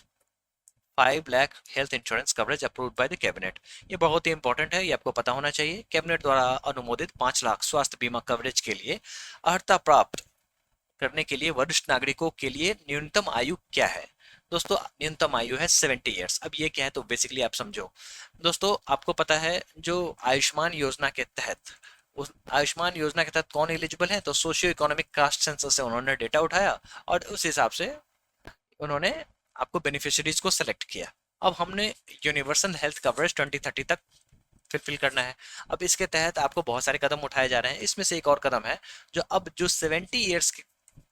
5 lakh health insurance coverage approved by the cabinet? ये बहुत ही इंपॉर्टेंट है, ये आपको पता होना चाहिए। कैबिनेट द्वारा अनुमोदित 5 लाख स्वास्थ्य बीमा कवरेज के लिए अर्हता प्राप्त करने के लिए वरिष्ठ नागरिकों के लिए न्यूनतम आयु क्या है? दोस्तों न्यूनतम आयु है 70 ईयर्स। अब ये क्या है, तो बेसिकली आप समझो। दोस्तों आपको पता है जो आयुष्मान योजना के तहत, उस आयुष्मान योजना के तहत कौन एलिजिबल है, तो सोशियो इकोनॉमिक कास्ट सेंसस से उन्होंने डेटा उठाया और उस हिसाब से उन्होंने आपको बेनिफिशियरीज को सेलेक्ट किया। अब हमने यूनिवर्सल हेल्थ कवरेज 2030 तक फिल करना है। अब इसके तहत आपको बहुत सारे कदम उठाए जा रहे हैं, इसमें से एक और कदम है जो अब जो 70 ईयर्स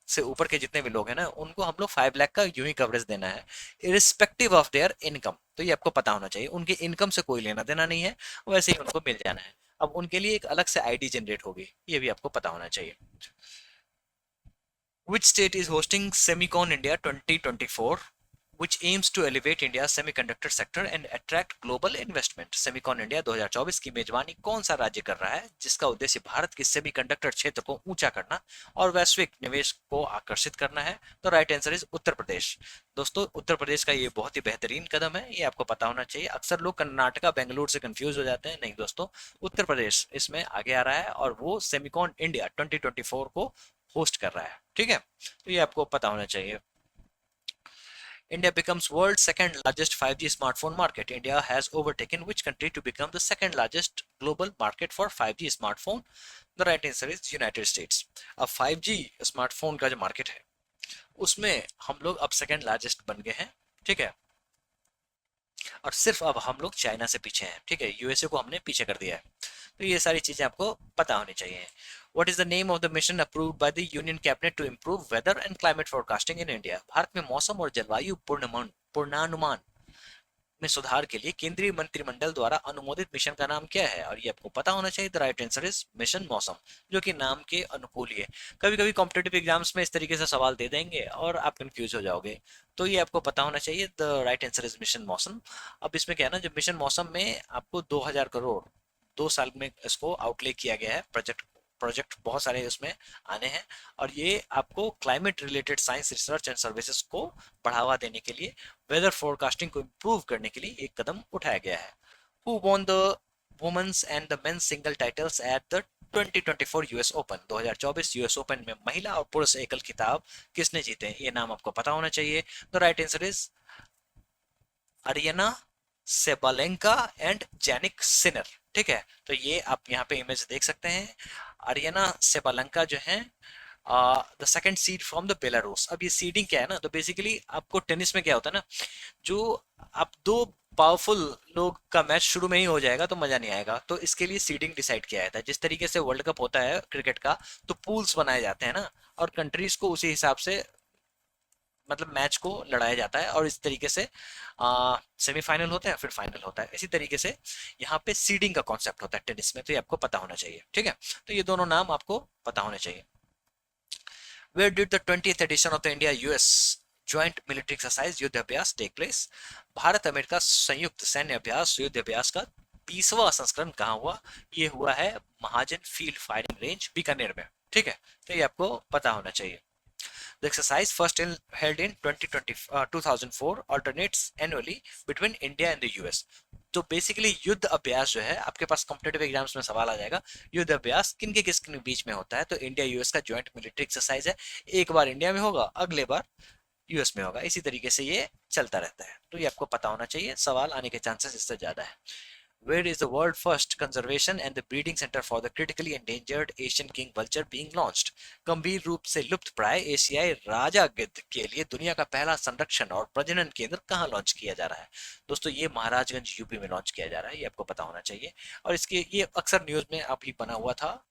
से ऊपर के जितने भी लोग हैं ना उनको हम लोग 5 लाख का यूं ही कवरेज देना है इरिस्पेक्टिव ऑफ देयर इनकम। तो ये आपको पता होना चाहिए, उनके इनकम से कोई लेना देना नहीं है, वैसे ही उनको मिल जाना है। अब उनके लिए एक अलग से आईडी जनरेट होगी, ये भी आपको पता होना चाहिए। Which state is hosting Semicon India 2024, which aims to elevate India's semiconductor sector and attract global investment? Semicon India 2024 की मेजबानी कौन सा राज्य कर रहा है जिसका उद्देश्य भारत के सेमीकंडक्टर क्षेत्र को ऊंचा करना और वैश्विक निवेश को आकर्षित करना है? तो right answer is Uttar Pradesh. दोस्तों उत्तर प्रदेश का ये बहुत ही बेहतरीन कदम है, ये आपको पता होना चाहिए। अक्सर लोग कर्नाटका बेंगलुरु से कंफ्यूज हो जाते हैं, नहीं दोस्तों उत्तर प्रदेश इसमें आगे आ रहा है और वो सेमिकॉन इंडिया 2024 को होस्ट कर रहा है। ठीक है, तो ये आपको पता होना चाहिए। India becomes world's second largest 5G smartphone market. India has overtaken which country to become the second largest global market for 5G smartphone? The right answer is United States. अब 5G स्मार्टफोन का जो market है उसमें हम लोग अब second largest बन गए हैं, ठीक है। और सिर्फ अब हम लोग चाइना से पीछे हैं, ठीक है, यूएसए को हमने पीछे कर दिया है। तो ये सारी चीजें आपको पता होनी चाहिए। What is the name of the mission approved by the union cabinet to improve weather and climate forecasting in India? Bharat में मौसम और जलवायु पूर्णानुमान में सुधार के लिए केंद्रीय मंत्रिमंडल द्वारा अनुमोदित मिशन का नाम क्या है? और ये आपको पता होना चाहिए। The right answer is mission मौसम, जो कि नाम के अनुकूल ही है। कभी कभी कॉम्पिटेटिव एग्जाम्स में इस तरीके से सवाल दे देंगे और आप कंफ्यूज हो जाओगे, तो ये आपको पता होना चाहिए। The right answer is mission मौसम। अब इसमें क्या है ना, जब मिशन मौसम में आपको 2000 करोड़ 2 साल में इसको आउटले किया गया है, प्रोजेक्ट प्रोजेक्ट बहुत सारे उसमें आने हैं। और ये आपको climate related science research and services को बढ़ावा देने के लिए, वेदर फोरकास्टिंग को इम्प्रूव करने के लिए एक कदम उठाया गया है। Who won the women's and the men's single titles at the 2024 US Open? 2024 US Open में महिला और पुरुष एकल खिताब किसने जीते? ये नाम आपको पता होना चाहिए। The right answer is Aryna Sabalenka and Jannik Sinner, ठीक है। तो ये आप यहाँ पे इमेज देख सकते हैं। अरियना सेबालेंका जो है the second seed from the Belarus. अब ये सीडिंग क्या है ना, तो बेसिकली आपको टेनिस में क्या होता है ना, जो आप दो पावरफुल लोग का मैच शुरू में ही हो जाएगा तो मजा नहीं आएगा, तो इसके लिए सीडिंग डिसाइड किया जाता है। जिस तरीके से वर्ल्ड कप होता है क्रिकेट का, तो पूल्स बनाए जाते हैं ना, और कंट्रीज को उसी हिसाब से मतलब मैच को लड़ाया जाता है, और इस तरीके से सेमीफाइनल होता है फिर फाइनल होता है। इसी तरीके से यहाँ पे सीडिंग का कॉन्सेप्ट होता है टेनिस में, तो ये आपको पता होना चाहिए, ठीक है। तो ये दोनों नाम आपको पता होने चाहिए। Where did the 20th edition of the India US Joint Military Exercise युद्ध अभ्यास take place? भारत अमेरिका संयुक्त सैन्य अभ्यास युद्ध अभ्यास का 20वां संस्करण कहाँ हुआ? ये हुआ है महाजन फील्ड फायरिंग रेंज बीकानेर में, ठीक है। तो ये आपको पता होना चाहिए। The exercise first held in 2004 alternates annually between India and the US. तो बेसिकली युद्ध अभ्यास जो है, आपके पास कॉम्पिटेटिव एग्जाम्स में सवाल आ जाएगा, युद्ध अभ्यास किन के बीच में होता है? तो इंडिया यूएस का ज्वाइंट मिलिट्री एक्सरसाइज है। एक बार इंडिया में होगा, अगले बार यूएस में होगा, इसी तरीके से ये चलता रहता है। तो ये आपको पता होना चाहिए, सवाल आने के चांसेस इससे ज्यादा है। Where is the world first conservation and the breeding center for the critically endangered Asian king vulture being launched? गंभीर रूप से लुप्त प्राय एशियाई राजा गिद्ध के लिए दुनिया का पहला संरक्षण और प्रजनन केंद्र कहाँ लॉन्च किया जा रहा है? दोस्तों ये महाराजगंज यूपी में लॉन्च किया जा रहा है, ये आपको पता होना चाहिए। और इसके ये अक्सर न्यूज में अभी बना हुआ था।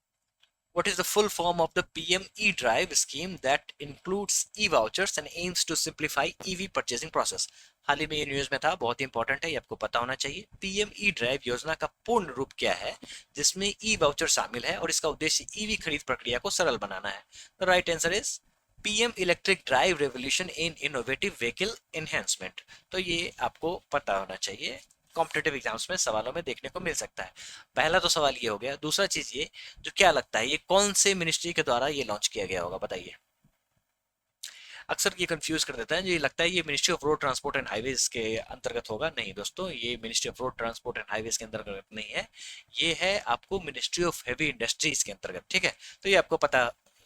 What is the full form of the PM E-Drive scheme that includes e-vouchers and aims to simplify EV purchasing process? हाल ही में ये न्यूज में था, बहुत ही इंपॉर्टेंट है, ये आपको पता होना चाहिए। पीएम ई ड्राइव योजना का पूर्ण रूप क्या है, जिसमें ई वाउचर शामिल है और इसका उद्देश्य ईवी खरीद प्रक्रिया को सरल बनाना है? The right answer is PM electric drive revolution in innovative vehicle enhancement. तो ये आपको पता होना चाहिए, कॉम्पिटेटिव एग्जाम्स में सवालों में देखने को मिल सकता है। पहला तो सवाल ये हो गया। दूसरा चीज ये, जो क्या लगता है ये कौन से मिनिस्ट्री के द्वारा ये लॉन्च किया गया होगा, बताइए। अक्सर ये कंफ्यूज कर देता है, ये लगता है ये ministry of road transport and highways के अंतर्गत होगा। नहीं दोस्तों, ये ministry of road transport and highways के अंतर्गत नहीं है, ये है आपको मिनिस्ट्री ऑफ हेवी इंडस्ट्रीज के अंतर्गत, ठीक है। तो ये आपको पता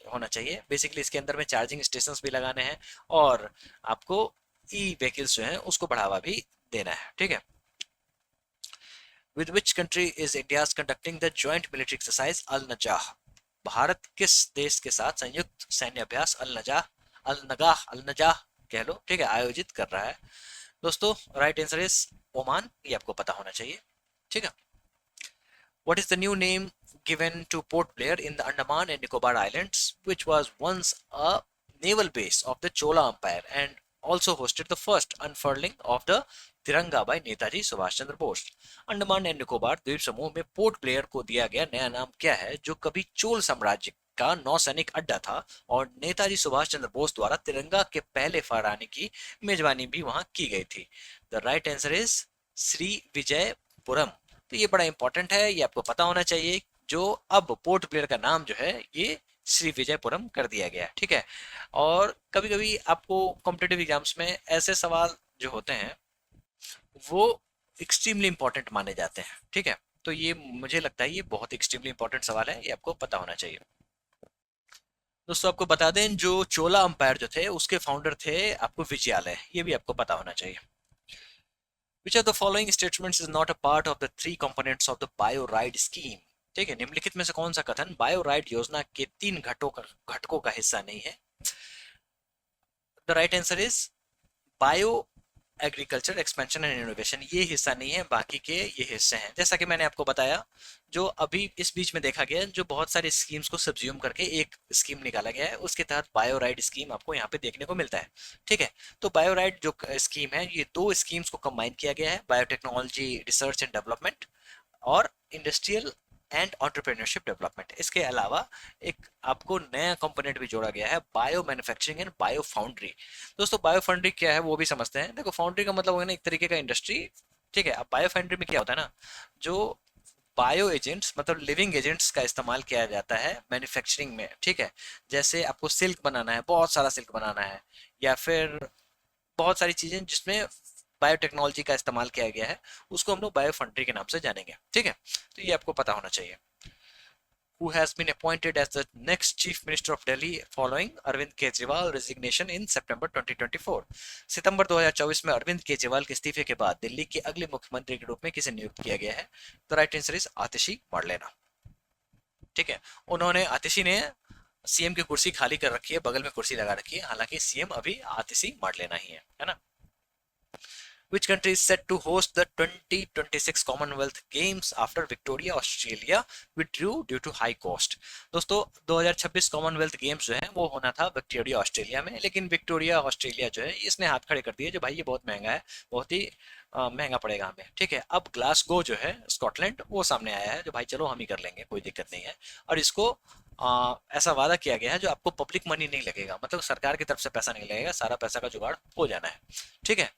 होना चाहिए। बेसिकली इसके अंदर में चार्जिंग स्टेशन भी लगाने हैं और आपको ई व्हीकल्स जो है उसको बढ़ावा भी देना है, ठीक है। With which country is India conducting the joint military exercise Al Najah? Bharat किस देश के साथ संयुक्त सैन्य अभ्यास अल नजाह कह लो, ठीक है, आयोजित कर रहा है? दोस्तों राइट आंसर इज ओमान, ये आपको पता होना चाहिए, ठीक है। What is the new name given to Port Blair in the Andaman and Nicobar Islands, which was once a naval base of the Chola Empire and also hosted the first unfurling of the Tiranga by Netaji Subhash Chandra Bose? Andaman and Nicobar द्वीप समूह में port Blair को दिया गया नया नाम क्या है, जो कभी चोल साम्राज्य का नौसैनिक अड्डा था और नेताजी सुभाष चंद्र बोस द्वारा तिरंगा के पहले फहराने की मेजबानी भी वहां की गई थी? The right answer is Shri Vijayapuram. तो ये बड़ा इंपॉर्टेंट है, ये आपको पता होना चाहिए। जो अब पोर्ट ब्लेयर का नाम जो है ये श्री विजयपुरम कर दिया गया, ठीक है। और कभी कभी आपको कॉम्पिटेटिव एग्जाम्स में ऐसे सवाल जो होते हैं वो एक्सट्रीमली इंपॉर्टेंट माने जाते हैं, ठीक है। तो ये मुझे लगता है ये बहुत एक्सट्रीमली इंपॉर्टेंट सवाल है, ये आपको पता होना चाहिए। दोस्तों आपको बता दें, जो चोला अंपायर जो थे उसके फाउंडर थे आपको विजयालय, ये भी आपको पता होना चाहिए। Which of the following statements is not a part of the three components of the BioRide scheme? ठीक है, निम्नलिखित में से कौन सा कथन बायोराइड योजना के 3 घटकों का हिस्सा नहीं है? The right answer is bio agriculture expansion and innovation. ये हिस्सा नहीं है, बाकी के ये हिस्से हैं। जैसा कि मैंने आपको बताया, जो अभी इस बीच में देखा गया है, जो बहुत सारी स्कीम्स को सब्ज्यूम करके एक स्कीम निकाला गया है, उसके तहत बायो राइड स्कीम आपको यहाँ पे देखने को मिलता है। ठीक है, तो बायो राइड जो स्कीम है, ये दो स्कीम्स को कंबाइन किया गया है, बायोटेक्नोलॉजी रिसर्च एंड डेवलपमेंट और इंडस्ट्रियल एंड एंटरप्रेन्योरशिप डेवलपमेंट। इसके अलावा एक आपको नया कंपोनेंट भी जोड़ा गया है, bio manufacturing and bio foundry. दोस्तों बायो फाउंड्री क्या है वो भी समझते हैं। देखो फाउंड्री का मतलब होगा ना एक तरीके का इंडस्ट्री। ठीक है, अब बायो फाउंड्री में क्या होता है ना, जो बायो एजेंट्स मतलब लिविंग एजेंट्स का इस्तेमाल किया जाता है मैन्युफैक्चरिंग में। ठीक है, जैसे आपको सिल्क बनाना है, बहुत सारा सिल्क बनाना है, या फिर बहुत सारी चीजें जिसमें बायोटेक्नोलॉजी का इस्तेमाल किया गया है, उसको हम लोग बायो फंड्री के नाम से जानेंगे। ठीक है, तो ये आपको पता होना चाहिए। Who has been appointed as the next Chief Minister of Delhi following Arvind Kejriwal resignation in September 2024? सितंबर 2024 में अरविंद केजरीवाल के इस्तीफे के बाद दिल्ली के अगले मुख्यमंत्री के रूप में किसे नियुक्त किया गया है? तो राइट आंसर इज आतिशी मरलेना। ठीक है, उन्होंने आतिशी ने सीएम की कुर्सी खाली कर रखी है, बगल में कुर्सी लगा रखी है, हालांकि सीएम अभी आतिशी मरलेना ही है ना। Which country is set to host the 2026 Commonwealth Games after Victoria, Australia withdrew due to high cost? दोस्तों 2026 कॉमनवेल्थ गेम्स जो है वो होना था विक्टोरिया ऑस्ट्रेलिया में, लेकिन विक्टोरिया ऑस्ट्रेलिया जो है इसने हाथ खड़े कर दिए, जो भाई ये बहुत महंगा है, बहुत ही महंगा पड़ेगा हमें। ठीक है, अब ग्लासगो जो है स्कॉटलैंड वो सामने आया है, जो भाई चलो हम ही कर लेंगे, कोई दिक्कत नहीं है। और इसको ऐसा वादा किया गया है जो आपको पब्लिक मनी नहीं लगेगा, मतलब सरकार की तरफ से पैसा नहीं लगेगा, सारा पैसा का जुगाड़ हो जाना है। ठीक है,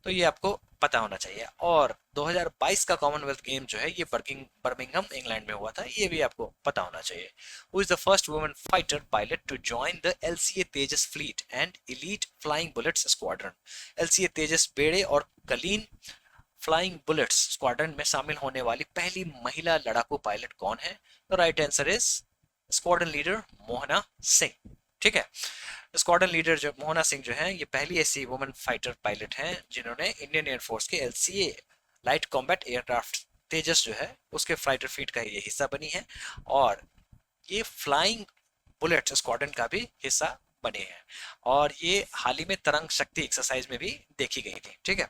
तो ये आपको पता होना चाहिए। और 2022 का कॉमनवेल्थ गेम जो है ये बर्मिंघम इंग्लैंड में हुआ था, ये भी आपको पता होना चाहिए। Who is the first woman fighter pilot to join the LCA Tejas fleet and elite flying bullets squadron? LCA Tejas बेड़े और कलीन फ्लाइंग बुलेट्स स्क्वाड्रन में शामिल होने वाली पहली महिला लड़ाकू पायलट कौन है? The right answer is squadron leader Mohana Singh. ठीक है, स्क्वाड्रन लीडर जो मोहना सिंह जो है ये पहली ऐसी वुमेन फाइटर पायलट हैं जिन्होंने इंडियन एयरफोर्स के एलसीए लाइट कॉम्बैट एयरक्राफ्ट तेजस जो है उसके फाइटर फ्लीट का ये हिस्सा बनी है, और ये फ्लाइंग बुलेट स्क्वाड्रन का भी हिस्सा बने हैं, और ये हाल ही में तरंग शक्ति एक्सरसाइज में भी देखी गई थी। ठीक है,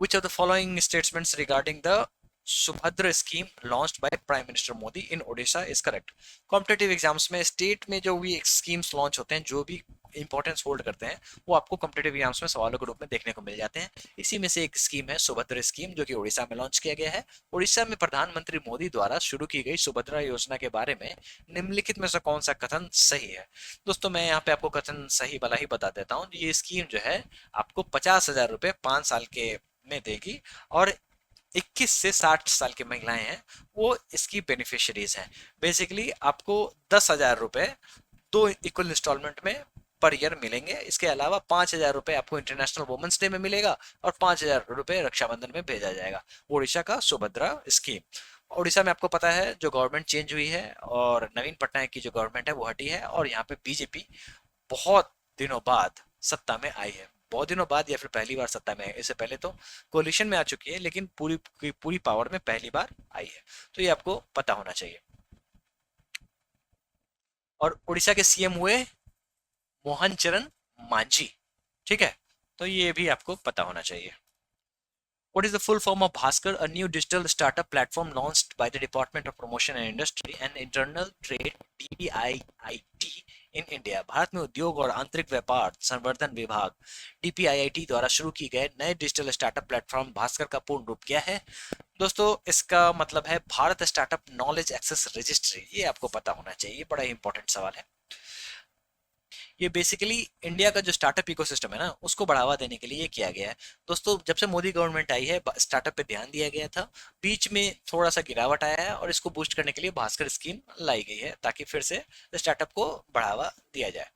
Which of the following statements regarding the Subhadra scheme launched by Prime Minister Modi in Odisha is correct? Competitive exams में स्टेट में जो भी स्कीम्स लॉन्च होते हैं, जो भी इंपॉर्टेंस होल्ड करते हैं, वो आपको कॉम्पिटेटिव एग्जाम्स में सवालों के रूप में देखने को मिल जाते हैं। इसी में से एक स्कीम है सुभद्रा स्कीम, जो कि उड़ीसा में लॉन्च किया गया है। उड़ीसा में प्रधानमंत्री मोदी द्वारा शुरू की गई सुभद्रा योजना के बारे में निम्नलिखित में से कौन सा कथन सही है? दोस्तों मैं यहाँ पे आपको कथन सही वाला ही बता देता हूँ। ये स्कीम जो है आपको 50,000 रुपए 5 साल के में देगी, और 21 से 60 साल की महिलाएं हैं वो इसकी बेनिफिशियरीज हैं। बेसिकली आपको 10,000 रुपए 2 इक्वल इंस्टॉलमेंट में पर ईयर मिलेंगे। इसके अलावा 5,000 रुपए आपको इंटरनेशनल वुमेन्स डे में मिलेगा, और 5,000 रुपए रक्षाबंधन में भेजा जाएगा। उड़ीसा का सुभद्रा स्कीम। उड़ीसा में आपको पता है जो गवर्नमेंट चेंज हुई है और नवीन पटनायक की जो गवर्नमेंट है वो हटी है, और यहाँ पे बीजेपी बहुत दिनों बाद सत्ता में आई है। बहुत दिनों बाद या फिर पहली बार सत्ता में आई। इससे पहले तो कोलिशन में आ चुकी है, लेकिन पूरी पूरी पावर में पहली बार आई है, तो ये आपको पता होना चाहिए। और उड़ीसा के सीएम हुए मोहन चरण मांझी। ठीक है, तो ये भी आपको पता होना चाहिए। What is the full form of Bhaskar, a new digital startup platform launched by the Department of Promotion and Industry and Internal Trade DPIIT in India? Bharat में उद्योग और आंतरिक व्यापार संवर्धन विभाग DPIIT द्वारा शुरू की गए नए डिजिटल स्टार्टअप प्लेटफॉर्म भास्कर का पूर्ण रूप क्या है? दोस्तों इसका मतलब है Bharat startup knowledge access registry. ये आपको पता होना चाहिए, बड़ा ही इंपॉर्टेंट सवाल है। ये बेसिकली इंडिया का जो स्टार्टअप इकोसिस्टम है ना उसको बढ़ावा देने के लिए ये किया गया है। दोस्तों जब से मोदी गवर्नमेंट आई है स्टार्टअप पे ध्यान दिया गया था, बीच में थोड़ा सा गिरावट आया है, और इसको बूस्ट करने के लिए भास्कर स्कीम लाई गई है ताकि फिर से स्टार्टअप को बढ़ावा दिया जाए।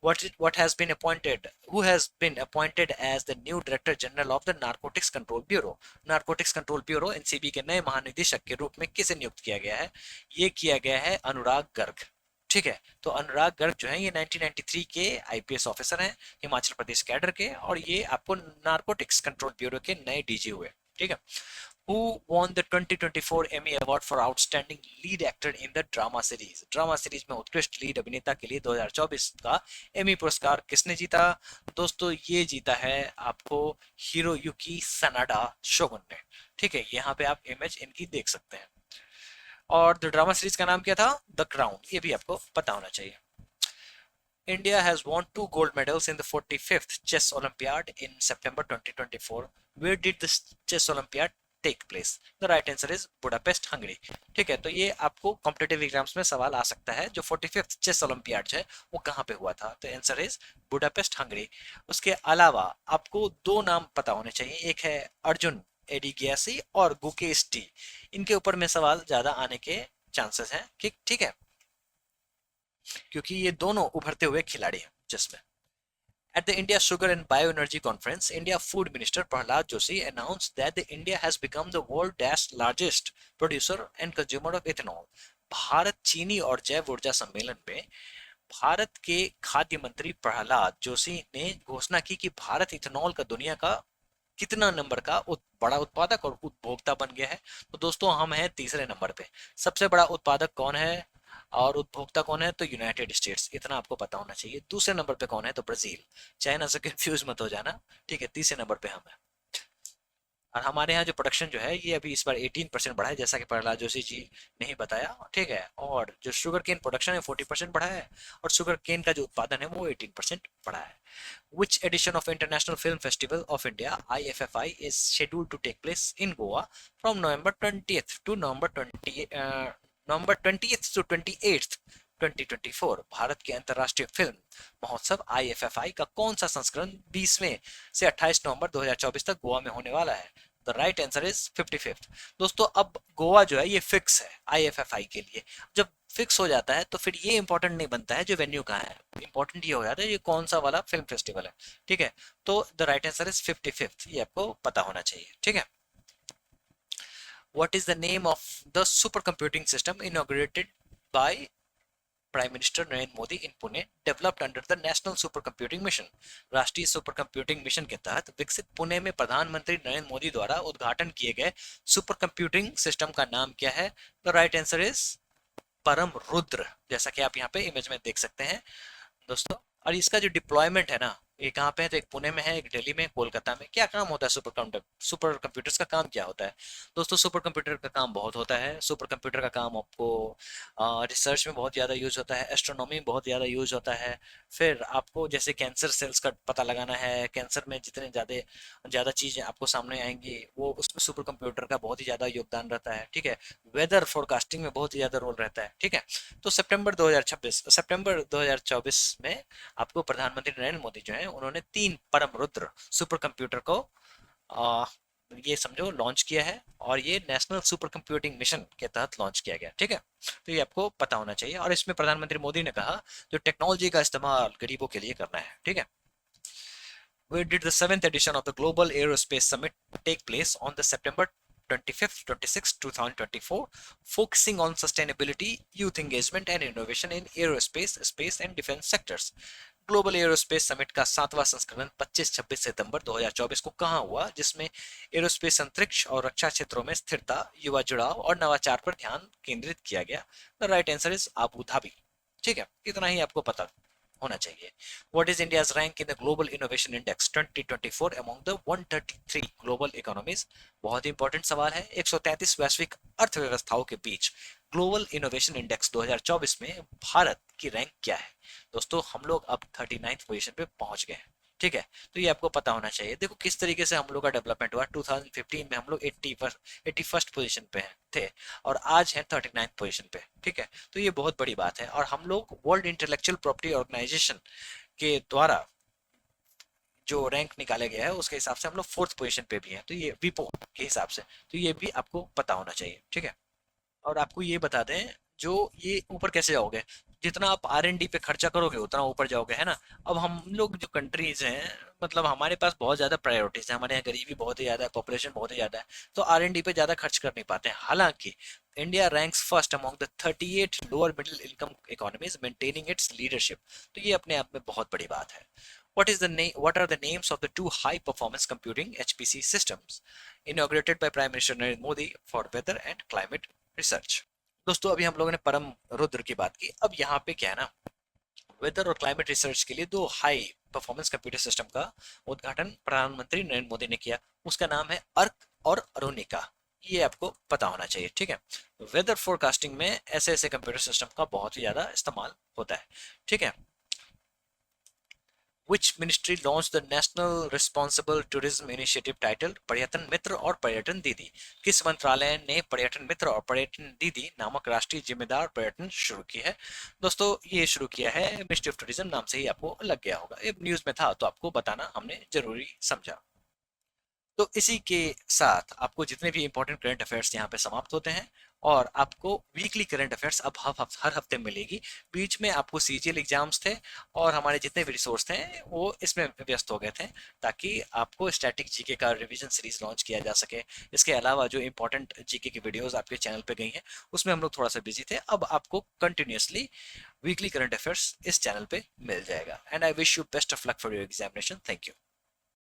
What has been appointed? Who has been appointed as the new Director General of the Narcotics Control Bureau? Narcotics Control Bureau (NCB) के नए महानिदेशक के रूप में किसे नियुक्त किया गया है? ये किया गया है अनुराग गर्ग। ठीक है, तो अनुराग गर्ग जो है ये 1993 के आईपीएस ऑफिसर हैं हिमाचल प्रदेश कैडर के, और ये आपको नारकोटिक्स कंट्रोल ब्यूरो के नए डीजी हुए। ठीक है, Who won the 2024 Emmy Award for Outstanding Lead Actor in the Drama Series? Drama series में उत्कृष्ट लीड अभिनेता के लिए 2024 का एमी पुरस्कार किसने जीता? दोस्तों ये जीता है आपको हिरोयुकी सनाडा शोगुन ने। ठीक है, यहाँ पे आप इमेज इनकी देख सकते हैं। और द ड्रामा सीरीज का नाम क्या था? The crown. ये भी आपको पता होना चाहिए। India has won 2 gold medals in the 45th Chess Olympiad in September 2024. Where did this Chess Olympiad take place? The right answer is Budapest, Hungary. ठीक है, तो ये आपको कॉम्पिटेटिव एग्जाम्स में सवाल आ सकता है। जो 45th चेस ओलंपियाड है वो कहाँ पे हुआ था? तो आंसर इज बुडापेस्ट, हंगरी। उसके अलावा आपको दो नाम पता होने चाहिए, एक है अर्जुन एडिगियासी और गुकेश टी। इनके ऊपर में सवाल ज्यादा आने के चांसेस हैं। ठीक है, क्योंकि ये दोनों उभरते हुए खिलाड़ी हैं जिसमें। At the India Sugar and Bioenergy Conference, India Food Minister Prahlad Joshi announced that the India has become the world's largest producer and consumer of ethanol. Bharat चीनी और जैव ऊर्जा सम्मेलन में भारत के खाद्य मंत्री प्रहलाद जोशी ने घोषणा की कि भारत इथेनॉल का दुनिया का कितना नंबर का बड़ा उत्पादक और उपभोक्ता बन गया है। तो दोस्तों हम हैं तीसरे नंबर पे। सबसे बड़ा उत्पादक कौन है और उपभोक्ता कौन है? तो यूनाइटेड स्टेट्स। इतना आपको पता होना चाहिए। दूसरे नंबर पे कौन है? तो ब्राजील। चाइना से कंफ्यूज मत हो जाना। ठीक है, तीसरे नंबर पे हम है। और हमारे यहाँ जो प्रोडक्शन जो है ये अभी इस बार 18% बढ़ा है, जैसा कि प्रहलाद जोशी जी ने ही बताया। ठीक है, और जो शुगर केन प्रोडक्शन है 40% बढ़ा है और शुगर केन का जो उत्पादन है वो 18% बढ़ा है। Which edition of International Film Festival of India (IFFI) is scheduled to take place in Goa from November 20th to November 20th to 28th 2024? Bharat के अंतर्राष्ट्रीय फिल्म महोत्सव IFFI का कौन सा संस्करण 20वें से 28 नवंबर 2024 तक गोवा में होने वाला है? The right answer is 55th। दोस्तों अब गोवा जो है ये फिक्स है IFFI के लिए। जब फिक्स हो जाता है तो फिर ये इंपॉर्टेंट नहीं बनता है जो वेन्यू कहाँ है, इंपॉर्टेंट ये हो जाता है ये कौन सा वाला फिल्म फेस्टिवल है। ठीक है, तो the right answer is 55th, ये आपको पता होना चाहिए। ठीक है, what is the name of the super computing system inaugurated by prime minister Narendra Modi in Pune, developed under the national super computing mission? राष्ट्रीय सुपर कंप्यूटिंग मिशन के तहत विकसित पुणे में प्रधानमंत्री नरेंद्र मोदी द्वारा उद्घाटन किए गए सुपर कंप्यूटिंग सिस्टम का नाम क्या है? द राइट आंसर इज परम रुद्र, जैसा कि आप यहाँ पे इमेज में देख सकते हैं दोस्तों। और इसका जो डिप्लॉयमेंट है ना, ये कहाँ पे है? तो एक पुणे में है, एक दिल्ली में, कोलकाता में। क्या काम होता है सुपर कंप्यूटर्स का काम क्या होता है? दोस्तों सुपर कंप्यूटर का काम बहुत होता है। सुपर कंप्यूटर का काम आपको रिसर्च में बहुत ज़्यादा यूज होता है, एस्ट्रोनॉमी में बहुत ज़्यादा यूज होता है। फिर आपको जैसे कैंसर सेल्स का पता लगाना है, कैंसर में जितने ज़्यादा ज़्यादा चीज़ें आपको सामने आएंगी वो उसमें सुपर कंप्यूटर का बहुत ही ज़्यादा योगदान रहता है। ठीक है, वेदर फोरकास्टिंग में बहुत ही ज़्यादा रोल रहता है। ठीक है, तो सितंबर 2024 में आपको प्रधानमंत्री नरेंद्र मोदी जो है उन्होंने 3 परम रुद्र सुपर कंप्यूटर को आ, ये समझो लॉन्च किया है और ये नेशनल सुपर कंप्यूटिंग मिशन के तहत लॉन्च किया गया। ठीक है, तो ये आपको पता होना चाहिए। और इसमें प्रधानमंत्री मोदी ने कहा जो टेक्नोलॉजी का इस्तेमाल गरीबों के लिए करना है। ठीक है, Where did the 7th edition of the Global Aerospace Summit take place on the September 25th, 2024, focusing on sustainability, youth engagement and innovation in aerospace, space and defense sectors? Global aerospace summit का 7वां संस्करण 25-26 सितंबर 2024 को कहाँ हुआ, जिसमें aerospace अंतरिक्ष और रक्षा क्षेत्रों में स्थिरता, युवा जुड़ाव और नवाचार पर ध्यान केंद्रित किया गया? The right answer is Abu Dhabi. ठीक है, इतना ही आपको पता होना चाहिए। What is India's rank in the Global Innovation Index 2024 among the 133 global economies? बहुत ही इंपॉर्टेंट सवाल है। 133 वैश्विक अर्थव्यवस्थाओं के बीच ग्लोबल इनोवेशन इंडेक्स 2024 में भारत की रैंक क्या है? दोस्तों हम लोग अब 39th पोजीशन पे पहुंच गए हैं। ठीक है, तो ये आपको पता होना चाहिए। देखो किस तरीके से हम लोग का डेवलपमेंट हुआ। 2015 में हम लोग 81st पोजीशन पे थे और आज हैं 39th पोजीशन पे। ठीक है, तो ये बहुत बड़ी बात है। और हम लोग वर्ल्ड इंटेलेक्चुअल प्रॉपर्टी ऑर्गेनाइजेशन के द्वारा जो रैंक निकाला गया है उसके हिसाब से हम लोग 4th पोजीशन पे भी हैं। तो ये विपो के हिसाब से, तो ये भी आपको पता होना चाहिए। ठीक है, और आपको ये बता दें जो ये ऊपर कैसे जाओगे, जितना आप R&D पे खर्चा करोगे उतना ऊपर जाओगे, है ना। अब हम लोग जो कंट्रीज हैं मतलब हमारे पास बहुत ज़्यादा प्रायोरिटीज है, हमारे यहाँ गरीबी बहुत ही ज़्यादा है, पॉपुलेशन बहुत ही ज़्यादा है, तो R&D पे ज़्यादा खर्च कर नहीं पाते हैं। हालांकि India ranks first among the 38 lower middle income economies maintaining it's leadership, तो ये अपने आप में बहुत बड़ी बात है। What are the names of the two high performance computing HPC systems inaugurated by Prime Minister Narendra Modi for weather and climate research? दोस्तों अभी हम लोगों ने परम रुद्र की बात की, अब यहाँ पे क्या है ना, वेदर और क्लाइमेट रिसर्च के लिए दो हाई परफॉर्मेंस कंप्यूटर सिस्टम का उद्घाटन प्रधानमंत्री नरेंद्र मोदी ने किया। उसका नाम है अर्क और अरुणिका, ये आपको पता होना चाहिए, ठीक है। वेदर फोरकास्टिंग में ऐसे ऐसे कंप्यूटर सिस्टम का बहुत ही ज्यादा इस्तेमाल होता है, ठीक है। Which ministry launched the National Responsible Tourism Initiative titled पर्यटन मित्र और पर्यटन दीदी? किस मंत्रालय ने पर्यटन मित्र और पर्यटन दीदी नामक राष्ट्रीय जिम्मेदार पर्यटन शुरू की है? दोस्तों ये शुरू किया है मिनिस्ट्री ऑफ टूरिज्म, नाम से ही आपको लग गया होगा, ये न्यूज में था तो आपको बताना हमने जरूरी समझा। तो इसी के साथ आपको जितने भी इंपॉर्टेंट करंट अफेयर्स यहाँ पे समाप्त होते हैं, और आपको वीकली करंट अफेयर्स अब हर हफ्ते मिलेगी। बीच में आपको सीजीएल एग्जाम्स थे और हमारे जितने भी रिसोर्स थे वो इसमें व्यस्त हो गए थे, ताकि आपको स्टैटिक जीके का रिवीजन सीरीज लॉन्च किया जा सके। इसके अलावा जो इंपॉर्टेंट जीके की वीडियोस आपके चैनल पे गई हैं उसमें हम लोग थोड़ा सा बिजी थे, अब आपको कंटिन्यूसली वीकली करंट अफेयर्स इस चैनल पे मिल जाएगा। And I wish you best of luck for your examination. Thank you.